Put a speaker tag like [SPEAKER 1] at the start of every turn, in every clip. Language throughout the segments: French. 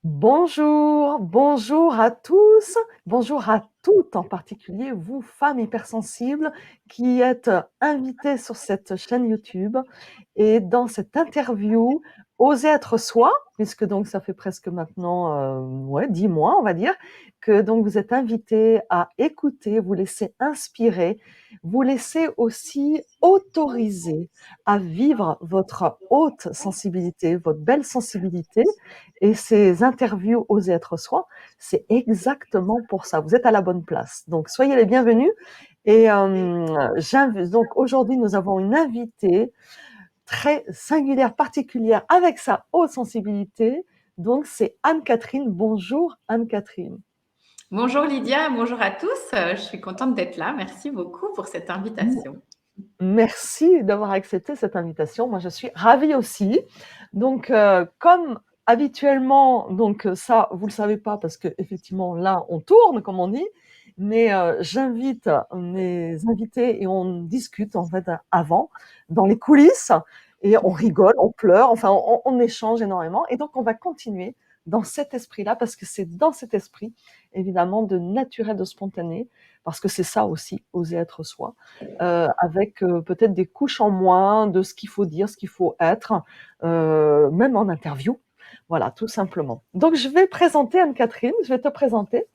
[SPEAKER 1] Bonjour, bonjour à tous, bonjour à toutes, en particulier vous, femmes hypersensibles, qui êtes invitées sur cette chaîne YouTube. Et dans cette interview, Oser être soi, puisque donc ça fait presque maintenant 10 mois, on va dire, que donc vous êtes invitées à écouter, vous laisser inspirer, vous laisser aussi autoriser à vivre votre haute sensibilité, votre belle sensibilité. Et ces interviews Oser être soi, c'est exactement pour ça. Vous êtes à la bonne place. Donc, soyez les bienvenus. Et donc aujourd'hui, nous avons une invitée très singulière, particulière, avec sa haute sensibilité. Donc, c'est Anne-Catherine. Bonjour Anne-Catherine.
[SPEAKER 2] Bonjour Lydia, bonjour à tous. Je suis contente d'être là. Merci beaucoup pour cette invitation.
[SPEAKER 1] Merci d'avoir accepté cette invitation. Moi, je suis ravie aussi. Donc, comme habituellement, donc ça, vous le savez pas parce que effectivement là, on tourne comme on dit, mais j'invite mes invités et on discute en fait avant, dans les coulisses, et on rigole, on pleure, enfin, on échange énormément. Et donc, on va continuer dans cet esprit-là parce que c'est dans cet esprit, évidemment, de naturel, de spontané, parce que c'est ça aussi, oser être soi. Avec peut-être des couches en moins de ce qu'il faut dire, ce qu'il faut être, même en interview. Voilà, tout simplement. Donc, je vais présenter Anne-Catherine, je vais te présenter.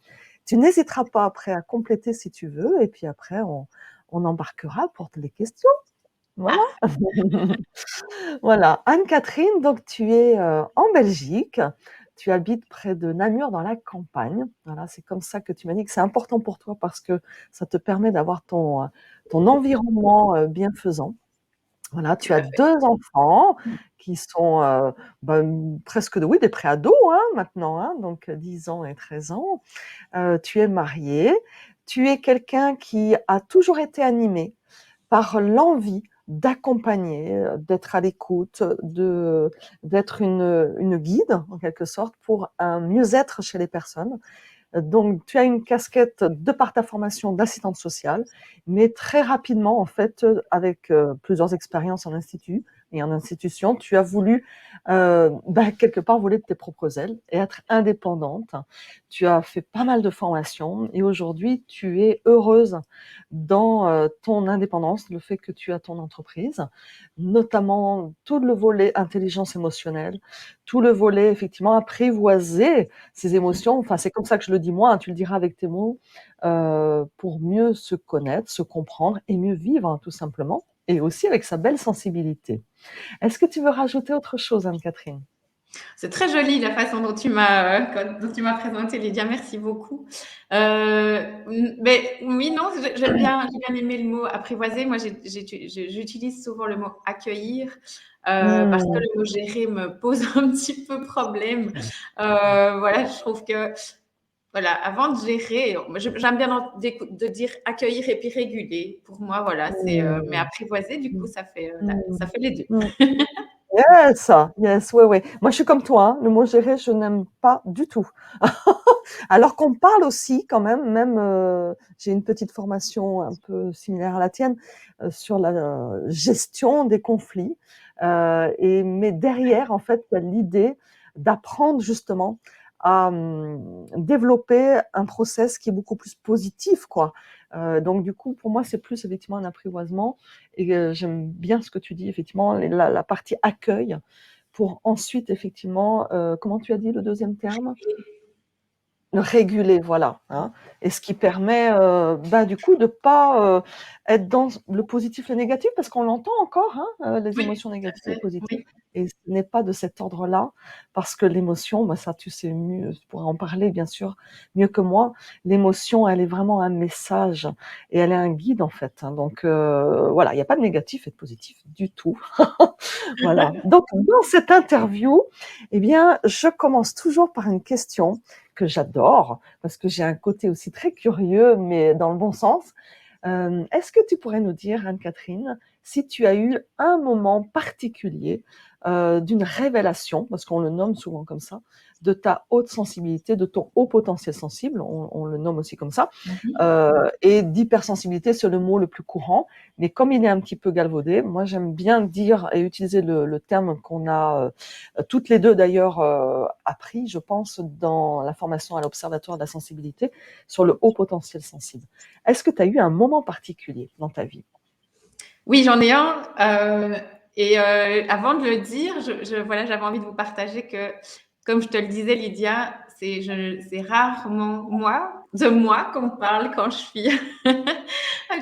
[SPEAKER 1] Tu n'hésiteras pas après à compléter si tu veux, et puis après, on embarquera pour les questions. Voilà.
[SPEAKER 2] Ah,
[SPEAKER 1] Voilà. Anne-Catherine, donc tu es en Belgique. Tu habites près de Namur dans la campagne. Voilà, c'est comme ça que tu m'as dit que c'est important pour toi parce que ça te permet d'avoir ton environnement bienfaisant. Voilà,
[SPEAKER 2] tout
[SPEAKER 1] tu as
[SPEAKER 2] à fait.
[SPEAKER 1] 2 enfants qui sont presque oui, des préados hein, maintenant, hein, donc 10 ans et 13 ans. Tu es mariée. Tu es quelqu'un qui a toujours été animé par l'envie d'accompagner, d'être à l'écoute, d'être une guide, en quelque sorte, pour un mieux-être chez les personnes. Donc, tu as une casquette, de par ta formation, d'assistante sociale, mais très rapidement, en fait, avec plusieurs expériences en institut et en institution, tu as voulu, quelque part, voler de tes propres ailes et être indépendante. Tu as fait pas mal de formations et aujourd'hui, tu es heureuse dans ton indépendance, le fait que tu as ton entreprise, notamment tout le volet intelligence émotionnelle, tout le volet, effectivement, apprivoiser ses émotions. Enfin, c'est comme ça que je le dis moi, hein, tu le diras avec tes mots, pour mieux se connaître, se comprendre et mieux vivre, hein, tout simplement, et aussi avec sa belle sensibilité. Est-ce que tu veux rajouter autre chose, Anne-Catherine?
[SPEAKER 2] C'est très joli la façon dont tu m'as présenté Lydia. Merci beaucoup. Mais oui, non, j'ai bien aimé le mot apprivoiser. Moi, j'utilise souvent le mot accueillir parce que
[SPEAKER 1] Mmh.
[SPEAKER 2] le mot gérer me pose un petit peu problème. Voilà, je trouve que voilà, avant de gérer, j'aime bien de dire accueillir et puis réguler. Pour moi, voilà, c'est mais
[SPEAKER 1] Mmh.
[SPEAKER 2] apprivoiser, du coup,
[SPEAKER 1] Mmh.
[SPEAKER 2] ça
[SPEAKER 1] Mmh.
[SPEAKER 2] fait les deux.
[SPEAKER 1] Mmh. Yes, yes, ouais, ouais. Moi, je suis comme toi, hein, le mot gérer, je n'aime pas du tout. Alors qu'on parle aussi quand même, j'ai une petite formation un peu similaire à la tienne, sur la gestion des conflits, mais derrière, en fait, il y a l'idée d'apprendre justement à, développer un process qui est beaucoup plus positif, quoi. Donc du coup, pour moi, c'est plus effectivement un apprivoisement et j'aime bien ce que tu dis effectivement, la partie accueil pour ensuite effectivement, comment tu as dit le deuxième terme? Réguler, voilà, hein, et ce qui permet, du coup de pas, être dans le positif et le négatif parce qu'on l'entend encore, hein, les
[SPEAKER 2] Oui,
[SPEAKER 1] émotions
[SPEAKER 2] tout à
[SPEAKER 1] négatives et
[SPEAKER 2] fait.
[SPEAKER 1] positives,
[SPEAKER 2] Oui.
[SPEAKER 1] et ce n'est pas de cet ordre-là parce que l'émotion, ça tu sais mieux, tu pourras en parler bien sûr mieux que moi. L'émotion, elle est vraiment un message et elle est un guide en fait, hein, donc voilà, il y a pas de négatif et de positif du tout. Voilà, donc dans cette interview, eh bien, je commence toujours par une question que j'adore, parce que j'ai un côté aussi très curieux, mais dans le bon sens. Est-ce que tu pourrais nous dire, Anne-Catherine, si tu as eu un moment particulier, d'une révélation, parce qu'on le nomme souvent comme ça, de ta haute sensibilité, de ton haut potentiel sensible, on le nomme aussi comme ça,
[SPEAKER 2] Mhm.
[SPEAKER 1] et d'hypersensibilité, c'est le mot le plus courant, mais comme il est un petit peu galvaudé, moi j'aime bien dire et utiliser le terme qu'on a, toutes les 2 d'ailleurs, appris, je pense, dans la formation à l'Observatoire de la sensibilité sur le haut potentiel sensible. Est-ce que tu as eu un moment particulier dans ta vie?
[SPEAKER 2] Oui, j'en ai un. Avant de le dire, voilà, j'avais envie de vous partager que, comme je te le disais, Lydia, c'est rarement de moi qu'on parle quand je suis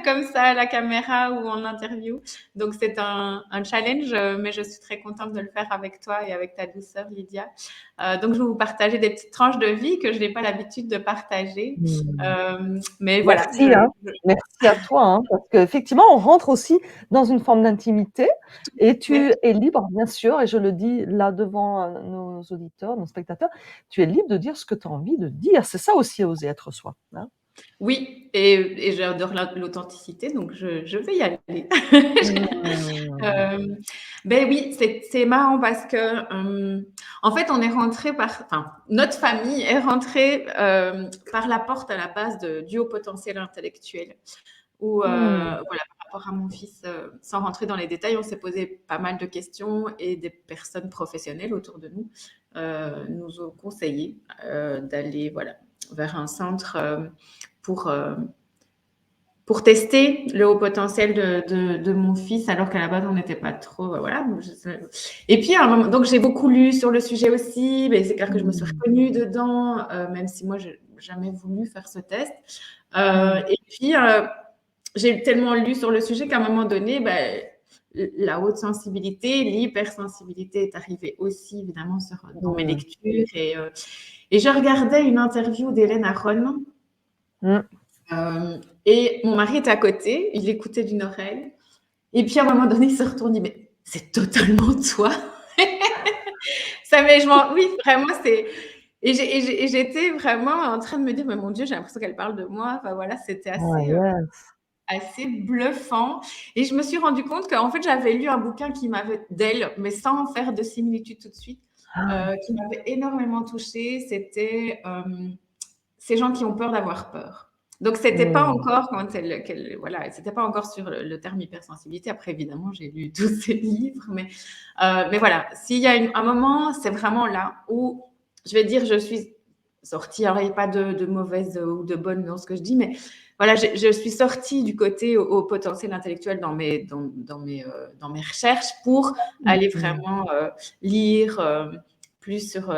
[SPEAKER 2] comme ça à la caméra ou en interview. Donc, c'est un challenge, mais je suis très contente de le faire avec toi et avec ta douceur, Lydia. Donc, je vais vous partager des petites tranches de vie que je n'ai pas l'habitude de partager.
[SPEAKER 1] Mmh.
[SPEAKER 2] Mais voilà,
[SPEAKER 1] Merci, hein. Merci à toi, hein, parce qu'effectivement, on rentre aussi dans une forme d'intimité et tu es libre, bien sûr, et je le dis là devant, nos auditeurs, nos spectateurs, tu es libre de dire ce que tu as envie de dire. C'est ça aussi, oser être soi, hein.
[SPEAKER 2] Oui, et j'adore l'authenticité, donc je vais y aller.
[SPEAKER 1] Mmh.
[SPEAKER 2] Ben oui, c'est marrant parce que, en fait, on est rentré enfin, notre famille est rentrée par la porte à la base du haut potentiel intellectuel. Où,
[SPEAKER 1] Mmh.
[SPEAKER 2] voilà, par rapport à mon fils, sans rentrer dans les détails, on s'est posé pas mal de questions et des personnes professionnelles autour de nous nous ont conseillé d'aller, voilà, vers un centre pour, euh, pour tester le haut potentiel de mon fils, alors qu'à la base, on n'était pas trop. Voilà. Et puis, à un moment, donc, j'ai beaucoup lu sur le sujet aussi, mais c'est clair que je me suis
[SPEAKER 1] Mmh.
[SPEAKER 2] reconnue dedans, même si moi, je n'ai jamais voulu faire ce test.
[SPEAKER 1] Mmh.
[SPEAKER 2] Et puis, j'ai tellement lu sur le sujet qu'à un moment donné, ben, la haute sensibilité, l'hypersensibilité est arrivée aussi, évidemment, dans mes
[SPEAKER 1] Mmh.
[SPEAKER 2] lectures. Et je regardais une interview d'Hélène Aron.
[SPEAKER 1] Mmh.
[SPEAKER 2] Et mon mari était à côté, il écoutait d'une oreille. Et puis, à un moment donné, il se retourne, il dit, mais c'est totalement toi. Oui, vraiment, c'est. Et j'étais vraiment en train de me dire, mais mon Dieu, j'ai l'impression qu'elle parle de moi. Enfin, voilà, c'était
[SPEAKER 1] Ah yes.
[SPEAKER 2] assez bluffant. Et je me suis rendu compte qu'en fait, j'avais lu un bouquin d'elle, mais sans faire de similitude tout de suite,
[SPEAKER 1] Ah.
[SPEAKER 2] qui m'avait énormément touchée. C'était ces gens qui ont peur d'avoir peur. Donc, c'était pas
[SPEAKER 1] Mmh.
[SPEAKER 2] encore voilà, c'était pas encore sur le terme hypersensibilité. Après, évidemment, j'ai lu tous ces livres, mais voilà, s'il y a un moment, c'est vraiment là où je vais dire, je suis sortie. Alors, il n'y a pas de mauvaise ou de bonne dans ce que je dis, mais voilà, je suis sortie du côté au potentiel intellectuel dans mes recherches pour aller
[SPEAKER 1] Mmh.
[SPEAKER 2] vraiment lire plus sur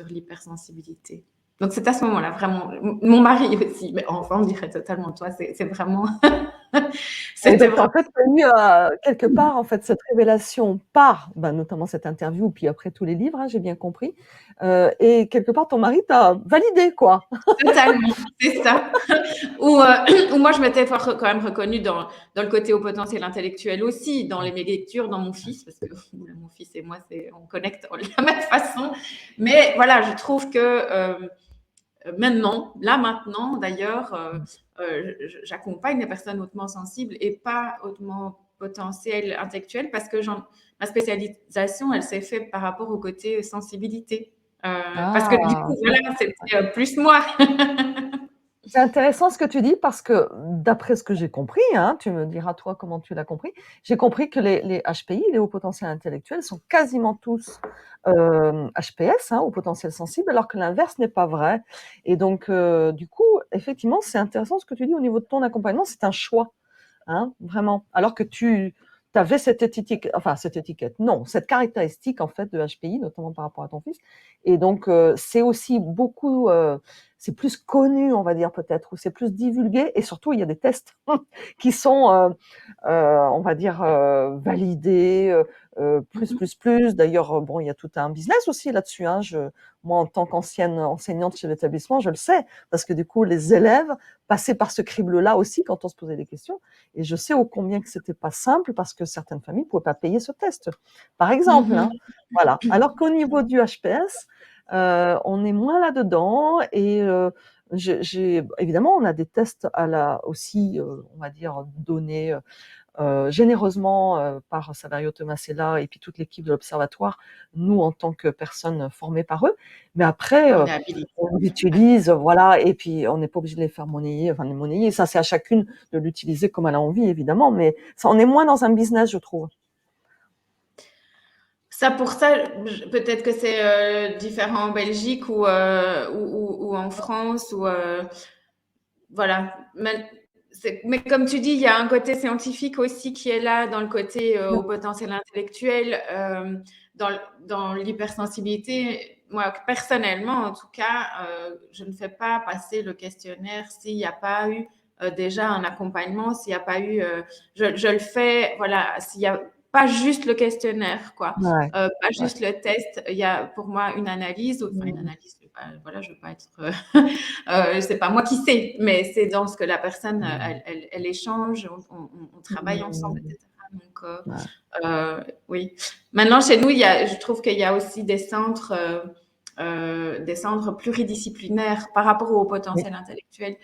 [SPEAKER 2] l'hypersensibilité. Donc, c'est à ce moment-là, vraiment. Mon mari aussi, mais enfin, on dirait totalement toi. C'est vraiment.
[SPEAKER 1] Et
[SPEAKER 2] C'était
[SPEAKER 1] donc en
[SPEAKER 2] vraiment.
[SPEAKER 1] fait, tu as eu, quelque part, en fait, cette révélation par, bah, notamment cette interview, puis après tous les livres, hein, j'ai bien compris, et quelque part ton mari t'a validé, quoi.
[SPEAKER 2] Totalement, c'est ça. Où moi, je m'étais quand même reconnue dans le côté au potentiel intellectuel aussi, dans mes lectures, dans mon fils, parce que mon fils et moi, on connecte de la même façon. Mais voilà, je trouve que maintenant, d'ailleurs, j'accompagne des personnes hautement sensibles et pas hautement potentiel intellectuel parce que ma spécialisation, elle s'est faite par rapport au côté sensibilité. Parce que du
[SPEAKER 1] Ah!
[SPEAKER 2] coup, voilà, c'était plus moi.
[SPEAKER 1] C'est intéressant ce que tu dis parce que, d'après ce que j'ai compris, hein, tu me diras toi comment tu l'as compris. J'ai compris que les HPI, les hauts potentiels intellectuels, sont quasiment tous, HPS, hein, hauts potentiels sensibles, alors que l'inverse n'est pas vrai et donc du coup, effectivement, c'est intéressant ce que tu dis au niveau de ton accompagnement, c'est un choix. Hein, vraiment. Alors que tu avais cette étiquette, non, cette caractéristique en fait de HPI, notamment par rapport à ton fils et donc c'est aussi beaucoup, c'est plus connu, on va dire peut-être, ou c'est plus divulgué et surtout il y a des tests qui sont, on va dire, validés, plus. D'ailleurs, bon, il y a tout un business aussi là-dessus, hein. Moi, en tant qu'ancienne enseignante chez l'établissement, je le sais parce que du coup, les élèves passaient par ce crible-là aussi quand on se posait des questions et je sais ô combien que c'était pas simple parce que certaines familles pouvaient pas payer ce test, par exemple, hein. Voilà. Alors qu'au niveau du HPS, on est moins là-dedans et j'ai évidemment, on a des tests aussi, on va dire, donnés, généreusement, par Saverio Tomasella et puis toute l'équipe de l'observatoire, nous en tant que personnes formées par eux. Mais après,
[SPEAKER 2] On est habilité.
[SPEAKER 1] on l'utilise, voilà et puis on n'est pas obligé de les faire monnayer, enfin les monnayer, ça c'est à chacune de l'utiliser comme elle a envie évidemment, mais ça on est moins dans un business je trouve.
[SPEAKER 2] Ça, pour ça, peut-être que c'est différent en Belgique ou en France ou voilà. Mais comme tu dis, il y a un côté scientifique aussi qui est là dans le côté au potentiel intellectuel, dans l'hypersensibilité. Moi, personnellement, en tout cas, je ne fais pas passer le questionnaire s'il n'y a pas eu déjà un accompagnement, s'il n'y a pas eu, je le fais, voilà, s'il n'y a pas juste le questionnaire, quoi,
[SPEAKER 1] Ouais,
[SPEAKER 2] pas
[SPEAKER 1] ouais.
[SPEAKER 2] juste le test. Il y a pour moi une analyse, enfin une
[SPEAKER 1] Mmh.
[SPEAKER 2] analyse. Voilà, je veux pas être c'est pas moi qui sais, mais c'est dans ce que la personne, elle échange, on travaille ensemble,
[SPEAKER 1] Mmh.
[SPEAKER 2] etc. Donc,
[SPEAKER 1] Ouais.
[SPEAKER 2] oui. Maintenant, chez nous, je trouve qu'il y a aussi des centres pluridisciplinaires par rapport au
[SPEAKER 1] Oui,
[SPEAKER 2] potentiel intellectuel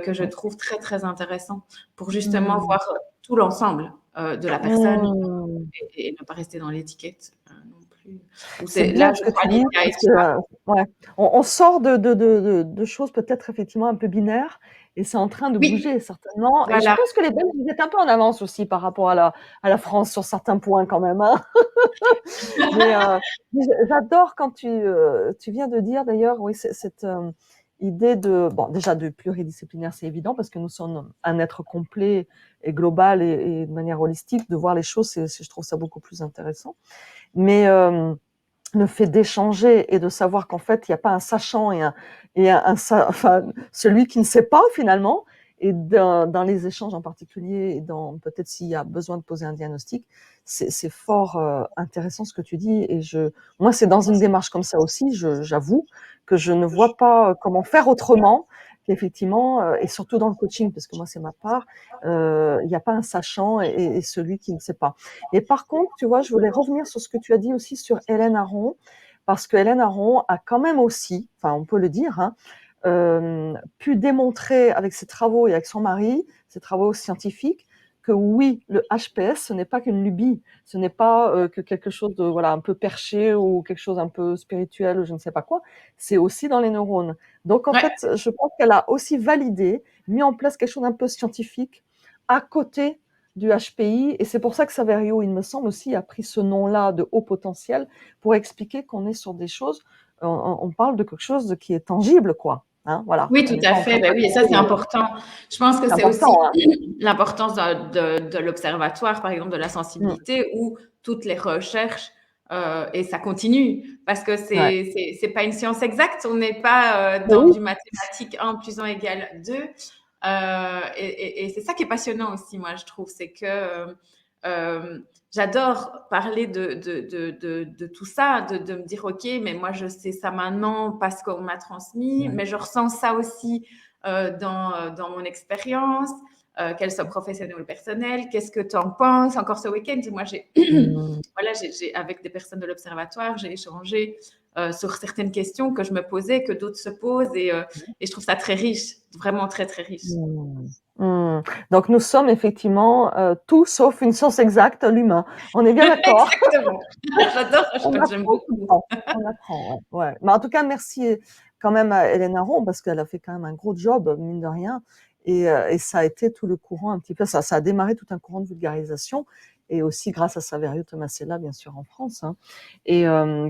[SPEAKER 2] que je
[SPEAKER 1] oui.
[SPEAKER 2] trouve très, très intéressant pour justement
[SPEAKER 1] Mmh.
[SPEAKER 2] voir tout l'ensemble de la personne
[SPEAKER 1] Mmh.
[SPEAKER 2] et ne pas rester dans l'étiquette non plus.
[SPEAKER 1] C'est
[SPEAKER 2] Là,
[SPEAKER 1] bien
[SPEAKER 2] je
[SPEAKER 1] ce que
[SPEAKER 2] crois
[SPEAKER 1] tu dis
[SPEAKER 2] l'IA et
[SPEAKER 1] parce
[SPEAKER 2] tout
[SPEAKER 1] que,
[SPEAKER 2] ça.
[SPEAKER 1] ouais, on sort de choses peut-être effectivement un peu binaires et c'est en train de
[SPEAKER 2] Oui,
[SPEAKER 1] bouger certainement et je
[SPEAKER 2] voilà.
[SPEAKER 1] pense que les Belges, ils étaient un peu en avance aussi par rapport à la France sur certains points quand même, hein. Mais, j'adore quand tu viens de dire d'ailleurs, oui, cette, idée de bon, déjà de pluridisciplinaire, c'est évident parce que nous sommes un être complet et global et de manière holistique, de voir les choses, je trouve ça beaucoup plus intéressant. Mais, le fait d'échanger et de savoir qu'en fait, il n'y a pas un sachant enfin, celui qui ne sait pas finalement. Et dans les échanges en particulier, et dans peut-être s'il y a besoin de poser un diagnostic, c'est fort intéressant ce que tu dis. Et moi, c'est dans une démarche comme ça aussi, j'avoue que je ne vois pas comment faire autrement qu'effectivement, et surtout dans le coaching, parce que moi, c'est ma part, il n'y a pas un sachant et celui qui ne sait pas. Et par contre, tu vois, je voulais revenir sur ce que tu as dit aussi sur Hélène Aron, parce que Hélène Aron a quand même aussi, enfin on peut le dire, hein, pu démontrer avec ses travaux et avec son mari, ses travaux scientifiques, que oui, le HPS, ce n'est pas qu'une lubie, ce n'est pas que quelque chose de voilà un peu perché ou quelque chose un peu spirituel ou je ne sais pas quoi, c'est aussi dans les neurones. Donc en
[SPEAKER 2] Ouais.
[SPEAKER 1] fait, je pense qu'elle a aussi validé, mis en place quelque chose d'un peu scientifique à côté du HPI. Et c'est pour ça que Saverio, il me semble aussi, a pris ce nom-là de haut potentiel pour expliquer qu'on est sur des choses, on parle de quelque chose qui est tangible, quoi. Hein, voilà.
[SPEAKER 2] Oui,
[SPEAKER 1] On
[SPEAKER 2] tout
[SPEAKER 1] n'est
[SPEAKER 2] à
[SPEAKER 1] pas en
[SPEAKER 2] fait.
[SPEAKER 1] train de
[SPEAKER 2] Ben oui, et ça, c'est
[SPEAKER 1] raconter.
[SPEAKER 2] important. Je pense que
[SPEAKER 1] C'est
[SPEAKER 2] c'est aussi
[SPEAKER 1] important. Hein.
[SPEAKER 2] l'importance de l'observatoire, par exemple, de la
[SPEAKER 1] Mm.
[SPEAKER 2] sensibilité, où toutes les recherches, et ça continue, parce que
[SPEAKER 1] Ouais.
[SPEAKER 2] c'est pas une science exacte, on n'est pas
[SPEAKER 1] Mais
[SPEAKER 2] dans
[SPEAKER 1] oui.
[SPEAKER 2] du mathématique 1 plus 1 égale 2. Et c'est ça qui est passionnant aussi, moi, je trouve, c'est que euh, j'adore parler de tout ça, de me dire, OK, mais moi, je sais ça maintenant parce qu'on m'a transmis,
[SPEAKER 1] Ouais.
[SPEAKER 2] mais je ressens ça aussi dans mon expérience, qu'elle soit professionnelle ou personnelle. Qu'est-ce que tu en penses? Encore ce week-end, moi,
[SPEAKER 1] Mm.
[SPEAKER 2] voilà, avec des personnes de l'Observatoire, j'ai échangé sur certaines questions que je me posais, que d'autres se posent, et je trouve ça très riche, vraiment très, très riche.
[SPEAKER 1] Mm. Mm. Donc nous sommes effectivement tout sauf une science exacte, l'humain. On est bien d'accord.
[SPEAKER 2] Exactement. J'adore, je
[SPEAKER 1] On
[SPEAKER 2] crois que j'aime
[SPEAKER 1] apprend tout le
[SPEAKER 2] beaucoup.
[SPEAKER 1] temps. On apprend, ouais, ouais. Mais en tout cas, merci quand même à Hélène Aron parce qu'elle a fait quand même un gros job, mine de rien. Et ça a été tout le courant un petit peu, ça a démarré tout un courant de vulgarisation et aussi grâce à Saverio Tomasella, bien sûr, en France. Hein. Et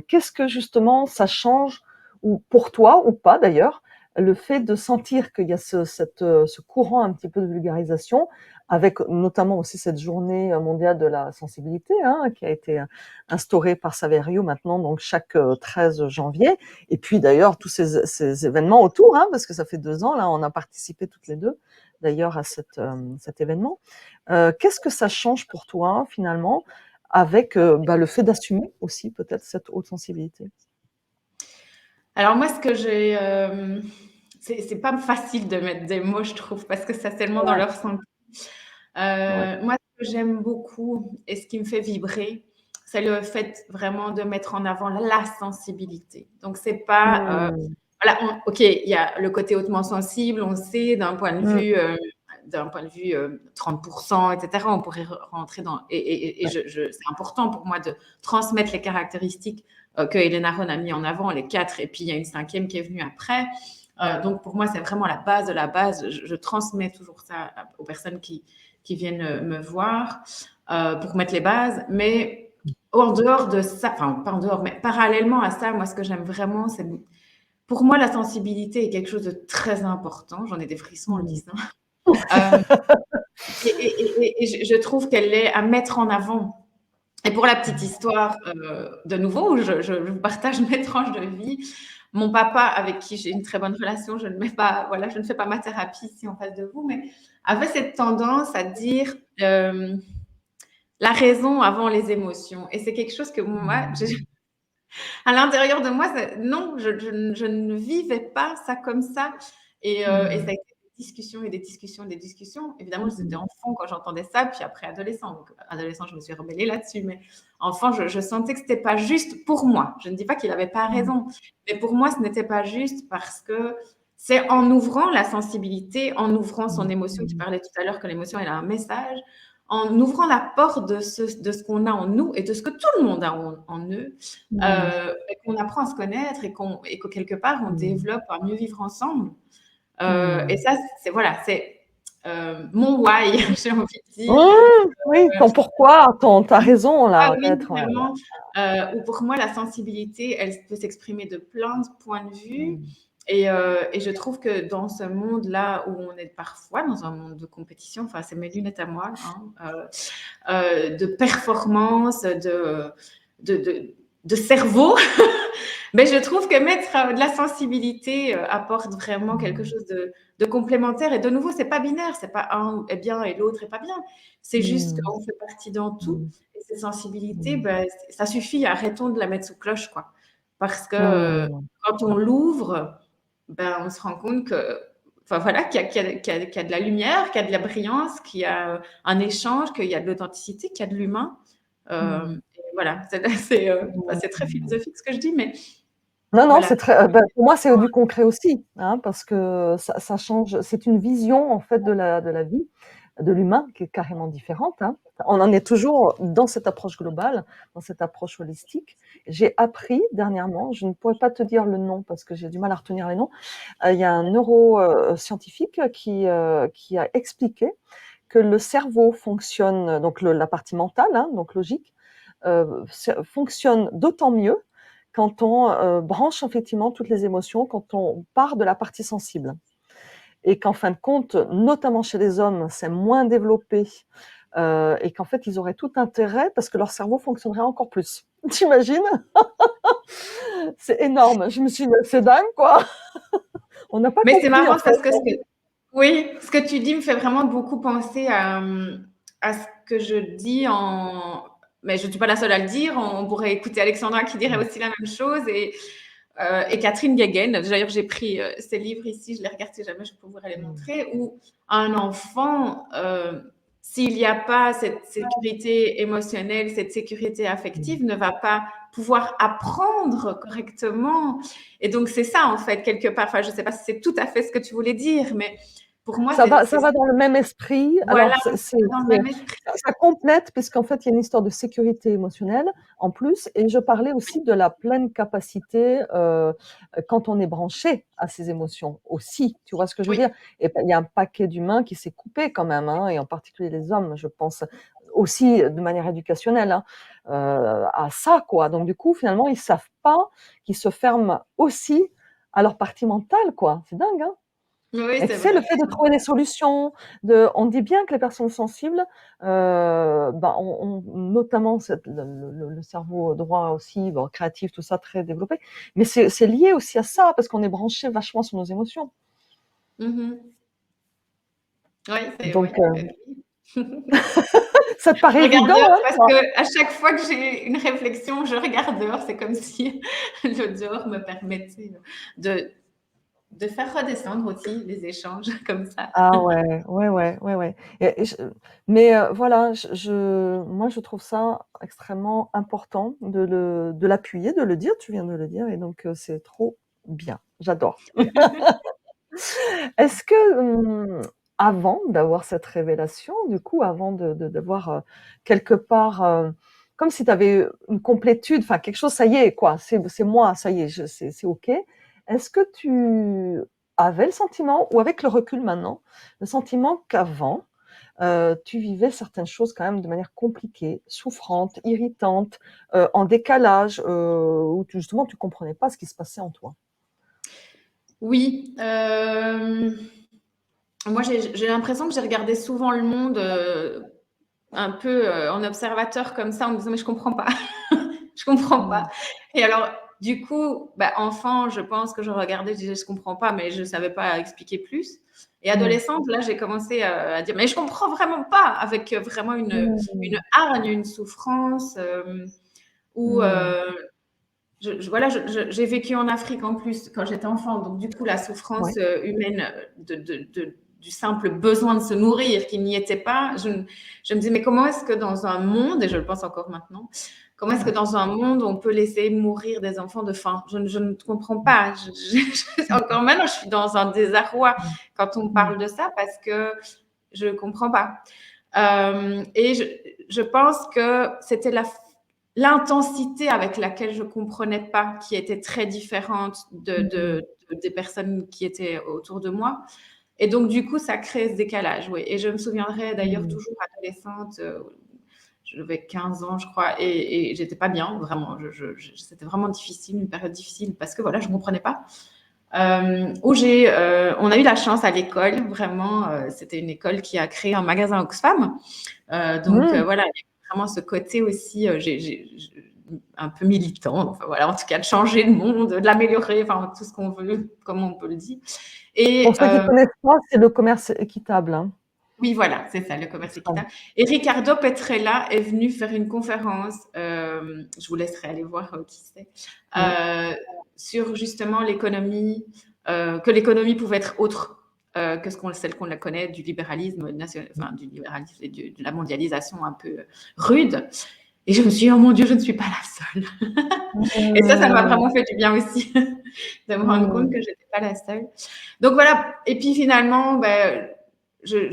[SPEAKER 1] qu'est-ce que justement ça change, ou pour toi ou pas d'ailleurs, le fait de sentir qu'il y a ce courant un petit peu de vulgarisation, avec notamment aussi cette journée mondiale de la sensibilité, hein, qui a été instaurée par Saverio maintenant, donc chaque 13 janvier. Et puis d'ailleurs, tous ces événements autour, hein, parce que ça fait 2 ans, là, on a participé toutes les deux, d'ailleurs, à cet événement. Qu'est-ce que ça change pour toi, finalement, avec le fait d'assumer aussi peut-être cette haute sensibilité?
[SPEAKER 2] Alors moi, ce que j'ai, c'est pas facile de mettre des mots, je trouve, parce que c'est tellement dans
[SPEAKER 1] Ouais,
[SPEAKER 2] leur sens.
[SPEAKER 1] ouais.
[SPEAKER 2] Moi, ce que j'aime beaucoup et ce qui me fait vibrer, c'est le fait vraiment de mettre en avant la sensibilité. Donc, c'est pas,
[SPEAKER 1] Mmh.
[SPEAKER 2] voilà, OK, il y a le côté hautement sensible, on sait
[SPEAKER 1] Mmh.
[SPEAKER 2] d'un point de vue 30%, etc. On pourrait rentrer dans. Et
[SPEAKER 1] Ouais.
[SPEAKER 2] c'est important pour moi de transmettre les caractéristiques que Hélène Aron a mis en avant, les 4, et puis il y a une 5e qui est venue après. Donc, pour moi, c'est vraiment la base de la base. Je transmets toujours ça aux personnes qui viennent me voir pour mettre les bases. Mais en dehors de ça, enfin, pas en dehors, mais parallèlement à ça, moi, ce que j'aime vraiment, c'est, pour moi, la sensibilité est quelque chose de très important. J'en ai des frissons en le
[SPEAKER 1] Mmh.
[SPEAKER 2] disant. Euh, et je trouve qu'elle est à mettre en avant. Et pour la petite
[SPEAKER 1] Mmh.
[SPEAKER 2] histoire, de nouveau, je vous partage mes tranches de vie. Mon papa, avec qui j'ai une très bonne relation, je ne mets pas, voilà, je ne fais pas ma thérapie ici en face de vous, mais avait cette tendance à dire, la raison avant les émotions. Et c'est quelque chose que moi,
[SPEAKER 1] Mmh.
[SPEAKER 2] à l'intérieur de moi, non, je ne vivais pas ça comme ça. Et ça
[SPEAKER 1] Mmh.
[SPEAKER 2] a été des discussions et des discussions et des discussions. Évidemment, j'étais
[SPEAKER 1] Mmh.
[SPEAKER 2] enfant quand j'entendais ça, puis après adolescent. Donc, adolescent, je me suis rebellée là-dessus. Mais enfant, je sentais que c'était pas juste pour moi. Je ne dis pas qu'il n'avait pas
[SPEAKER 1] Mmh.
[SPEAKER 2] raison, mais pour moi, ce n'était pas juste parce que c'est en ouvrant la sensibilité, en ouvrant son
[SPEAKER 1] Mmh.
[SPEAKER 2] émotion. Tu
[SPEAKER 1] Mmh.
[SPEAKER 2] parlais tout à l'heure que l'émotion, elle a un message. En ouvrant la porte de ce qu'on a en nous et de ce que tout le monde a en eux,
[SPEAKER 1] Mmh.
[SPEAKER 2] et qu'on apprend à se connaître et que quelque part on
[SPEAKER 1] Mmh.
[SPEAKER 2] développe à mieux vivre ensemble. Et
[SPEAKER 1] Mmh.
[SPEAKER 2] ça, c'est voilà, c'est mon why, j'ai envie de dire.
[SPEAKER 1] Mmh, oui, ton pourquoi, tu raison
[SPEAKER 2] Ah
[SPEAKER 1] là,
[SPEAKER 2] oui,
[SPEAKER 1] d'être, ouais, ouais.
[SPEAKER 2] vraiment. Où pour moi, la sensibilité, elle peut s'exprimer de plein de points de vue.
[SPEAKER 1] Mmh.
[SPEAKER 2] Et je trouve que dans ce monde-là où on est parfois dans un monde de compétition, enfin, c'est mes lunettes à moi, hein, de performance, de, de, de cerveau, mais je trouve que mettre de la sensibilité apporte vraiment quelque
[SPEAKER 1] Mmh.
[SPEAKER 2] chose de complémentaire. Et de nouveau, c'est pas binaire, c'est pas un est bien et l'autre est pas bien. C'est juste
[SPEAKER 1] Mmh.
[SPEAKER 2] qu'on fait partie dans tout.
[SPEAKER 1] Mmh.
[SPEAKER 2] Et cette sensibilité,
[SPEAKER 1] Mmh.
[SPEAKER 2] ben, ça suffit, arrêtons de la mettre sous cloche, quoi. Parce que
[SPEAKER 1] Mmh.
[SPEAKER 2] quand on l'ouvre, ben, on se rend compte que, enfin voilà, qu'il y a de la lumière, qu'il y a de la brillance, qu'il y a un échange, qu'il y a de l'authenticité, qu'il y a de l'humain.
[SPEAKER 1] Mmh.
[SPEAKER 2] Et voilà,
[SPEAKER 1] Mmh.
[SPEAKER 2] c'est très
[SPEAKER 1] Mmh.
[SPEAKER 2] philosophique ce que je dis, mais
[SPEAKER 1] Non, non,
[SPEAKER 2] voilà.
[SPEAKER 1] c'est très bah, pour moi, c'est du concret aussi, hein, parce que ça change c'est une vision, en fait, de la vie, de l'humain qui est carrément différente, hein. On en est toujours dans cette approche globale, dans cette approche holistique. J'ai appris dernièrement, je ne pourrais pas te dire le nom parce que j'ai du mal à retenir les noms, il y a un scientifique qui a expliqué que le cerveau fonctionne donc la partie mentale, hein, donc logique, fonctionne d'autant mieux quand on, branche effectivement toutes les émotions, quand on part de la partie sensible et qu'en fin de compte, notamment chez les hommes, c'est moins développé, et qu'en fait, ils auraient tout intérêt parce que leur cerveau fonctionnerait encore plus. Tu imagines? C'est énorme. Je me suis dit: «Mais c'est dingue quoi!» On n'a pas
[SPEAKER 2] Mais c'est
[SPEAKER 1] compris en
[SPEAKER 2] marrant
[SPEAKER 1] fait.
[SPEAKER 2] parce que oui, ce que tu dis me fait vraiment beaucoup penser à ce que je dis mais je ne suis pas la seule à le dire. On pourrait écouter Alexandra qui dirait aussi la même chose et Catherine Guéguen. D'ailleurs, j'ai pris ses livres ici, je les regarde si jamais je pourrais les
[SPEAKER 1] Mmh.
[SPEAKER 2] montrer, où un enfant, s'il n'y a pas cette sécurité émotionnelle, cette sécurité
[SPEAKER 1] Mmh.
[SPEAKER 2] affective, ne va pas pouvoir apprendre correctement. Et donc, c'est ça, en fait, quelque part. Enfin, je ne sais pas si c'est tout à fait ce que tu voulais dire, mais pour moi,
[SPEAKER 1] Ça va dans le même esprit.
[SPEAKER 2] voilà,
[SPEAKER 1] Alors
[SPEAKER 2] dans le même esprit.
[SPEAKER 1] ça complète puisqu'en fait, il y a une histoire de sécurité émotionnelle en plus et je parlais aussi de la pleine capacité, quand on est branché à ses émotions aussi, tu vois ce que je veux
[SPEAKER 2] Oui.
[SPEAKER 1] dire? Et bah, il y a un paquet d'humains qui s'est coupé quand même, hein, et en particulier les hommes, je pense aussi de manière éducationnelle, hein, à ça, quoi. Donc du coup, finalement, ils savent pas qu'ils se ferment aussi à leur partie mentale, quoi. C'est dingue, hein?
[SPEAKER 2] Oui,
[SPEAKER 1] Et tu
[SPEAKER 2] c'est
[SPEAKER 1] sais, le
[SPEAKER 2] vrai.
[SPEAKER 1] fait de trouver des solutions, on dit bien que les personnes sensibles, ben, ont notamment le cerveau droit aussi, bon, créatif, tout ça très développé, mais c'est lié aussi à ça, parce qu'on est branché vachement sur nos émotions.
[SPEAKER 2] Mhm. Oui, c'est oui.
[SPEAKER 1] Donc, ça te
[SPEAKER 2] Je
[SPEAKER 1] paraît
[SPEAKER 2] regarde
[SPEAKER 1] évident,
[SPEAKER 2] dehors
[SPEAKER 1] hein,
[SPEAKER 2] parce
[SPEAKER 1] toi?
[SPEAKER 2] que à chaque fois que j'ai une réflexion, je regarde dehors. C'est comme si le dehors me permettait de, de faire redescendre aussi les échanges comme ça.
[SPEAKER 1] Ah ouais, ouais, ouais, ouais, ouais. Et mais voilà, moi, je trouve ça extrêmement important de l'appuyer, de le dire, tu viens de le dire et donc c'est trop bien, j'adore. Est-ce que, avant d'avoir cette révélation, du coup, avant d'avoir, quelque part, comme si tu avais une complétude, enfin quelque chose, ça y est quoi, c'est moi, ça y est, c'est OK. Est-ce que tu avais le sentiment ou avec le recul maintenant, le sentiment qu'avant, tu vivais certaines choses quand même de manière compliquée, souffrante, irritante, en décalage, où justement tu comprenais pas ce qui se passait en toi.
[SPEAKER 2] Oui, moi j'ai l'impression que j'ai regardé souvent le monde un peu en observateur comme ça, en me disant mais je comprends pas, je comprends pas.
[SPEAKER 1] Mmh.
[SPEAKER 2] Et alors du coup, bah, enfant, je pense que je regardais, je disais je comprends pas, mais je savais pas expliquer plus. Et
[SPEAKER 1] Mmh.
[SPEAKER 2] adolescente, là, j'ai commencé à dire mais je comprends vraiment pas, avec vraiment une
[SPEAKER 1] Mmh.
[SPEAKER 2] hargne, une souffrance, où
[SPEAKER 1] Mmh.
[SPEAKER 2] voilà, j'ai vécu en Afrique en plus quand j'étais enfant, donc du coup la souffrance
[SPEAKER 1] Ouais.
[SPEAKER 2] humaine du simple besoin de se nourrir qui n'y était pas, je me dis mais comment est-ce que dans un monde, et je le pense encore maintenant, comment est-ce que
[SPEAKER 1] Ouais.
[SPEAKER 2] dans un monde on peut laisser mourir des enfants de faim? Je ne comprends pas. Encore maintenant, je suis dans un désarroi
[SPEAKER 1] Mmh.
[SPEAKER 2] quand on
[SPEAKER 1] Mmh.
[SPEAKER 2] parle de ça parce que je ne comprends pas. Et je pense que c'était l'intensité avec laquelle je comprenais pas, qui était très différente
[SPEAKER 1] Mmh.
[SPEAKER 2] des personnes qui étaient autour de moi. Et donc, du coup, ça crée ce décalage, oui. Et je me souviendrai d'ailleurs
[SPEAKER 1] Mmh.
[SPEAKER 2] toujours adolescente, j'avais 15 ans, je crois, et j'étais pas bien, vraiment. C'était vraiment difficile, une période difficile, parce que voilà, je ne comprenais pas. On a eu la chance à l'école, vraiment, c'était une école qui a créé un magasin Oxfam. Donc
[SPEAKER 1] Mmh.
[SPEAKER 2] voilà, il y a vraiment ce côté aussi, un peu militant, enfin voilà, en tout cas de changer le monde, de l'améliorer, enfin tout ce qu'on veut, comme on peut le dire.
[SPEAKER 1] Pour
[SPEAKER 2] Et
[SPEAKER 1] ceux qui connaissent pas, c'est le commerce équitable, hein.
[SPEAKER 2] oui, voilà, c'est ça, le commerce
[SPEAKER 1] Oxfam.
[SPEAKER 2] équitable. Et Riccardo Petrella est venu faire une conférence, je vous laisserai aller voir qui c'est,
[SPEAKER 1] Mmh.
[SPEAKER 2] sur justement l'économie, que l'économie pouvait être autre que celle qu'on la connaît du libéralisme enfin du libéralisme et de la mondialisation un peu rude. Et je me suis dit, oh mon Dieu, je ne suis pas la seule. Et ça m'a
[SPEAKER 1] Mmh.
[SPEAKER 2] vraiment fait du bien aussi de me rendre compte
[SPEAKER 1] Mmh.
[SPEAKER 2] que je n'étais pas la seule. Donc voilà. Et puis finalement, ben, j'ai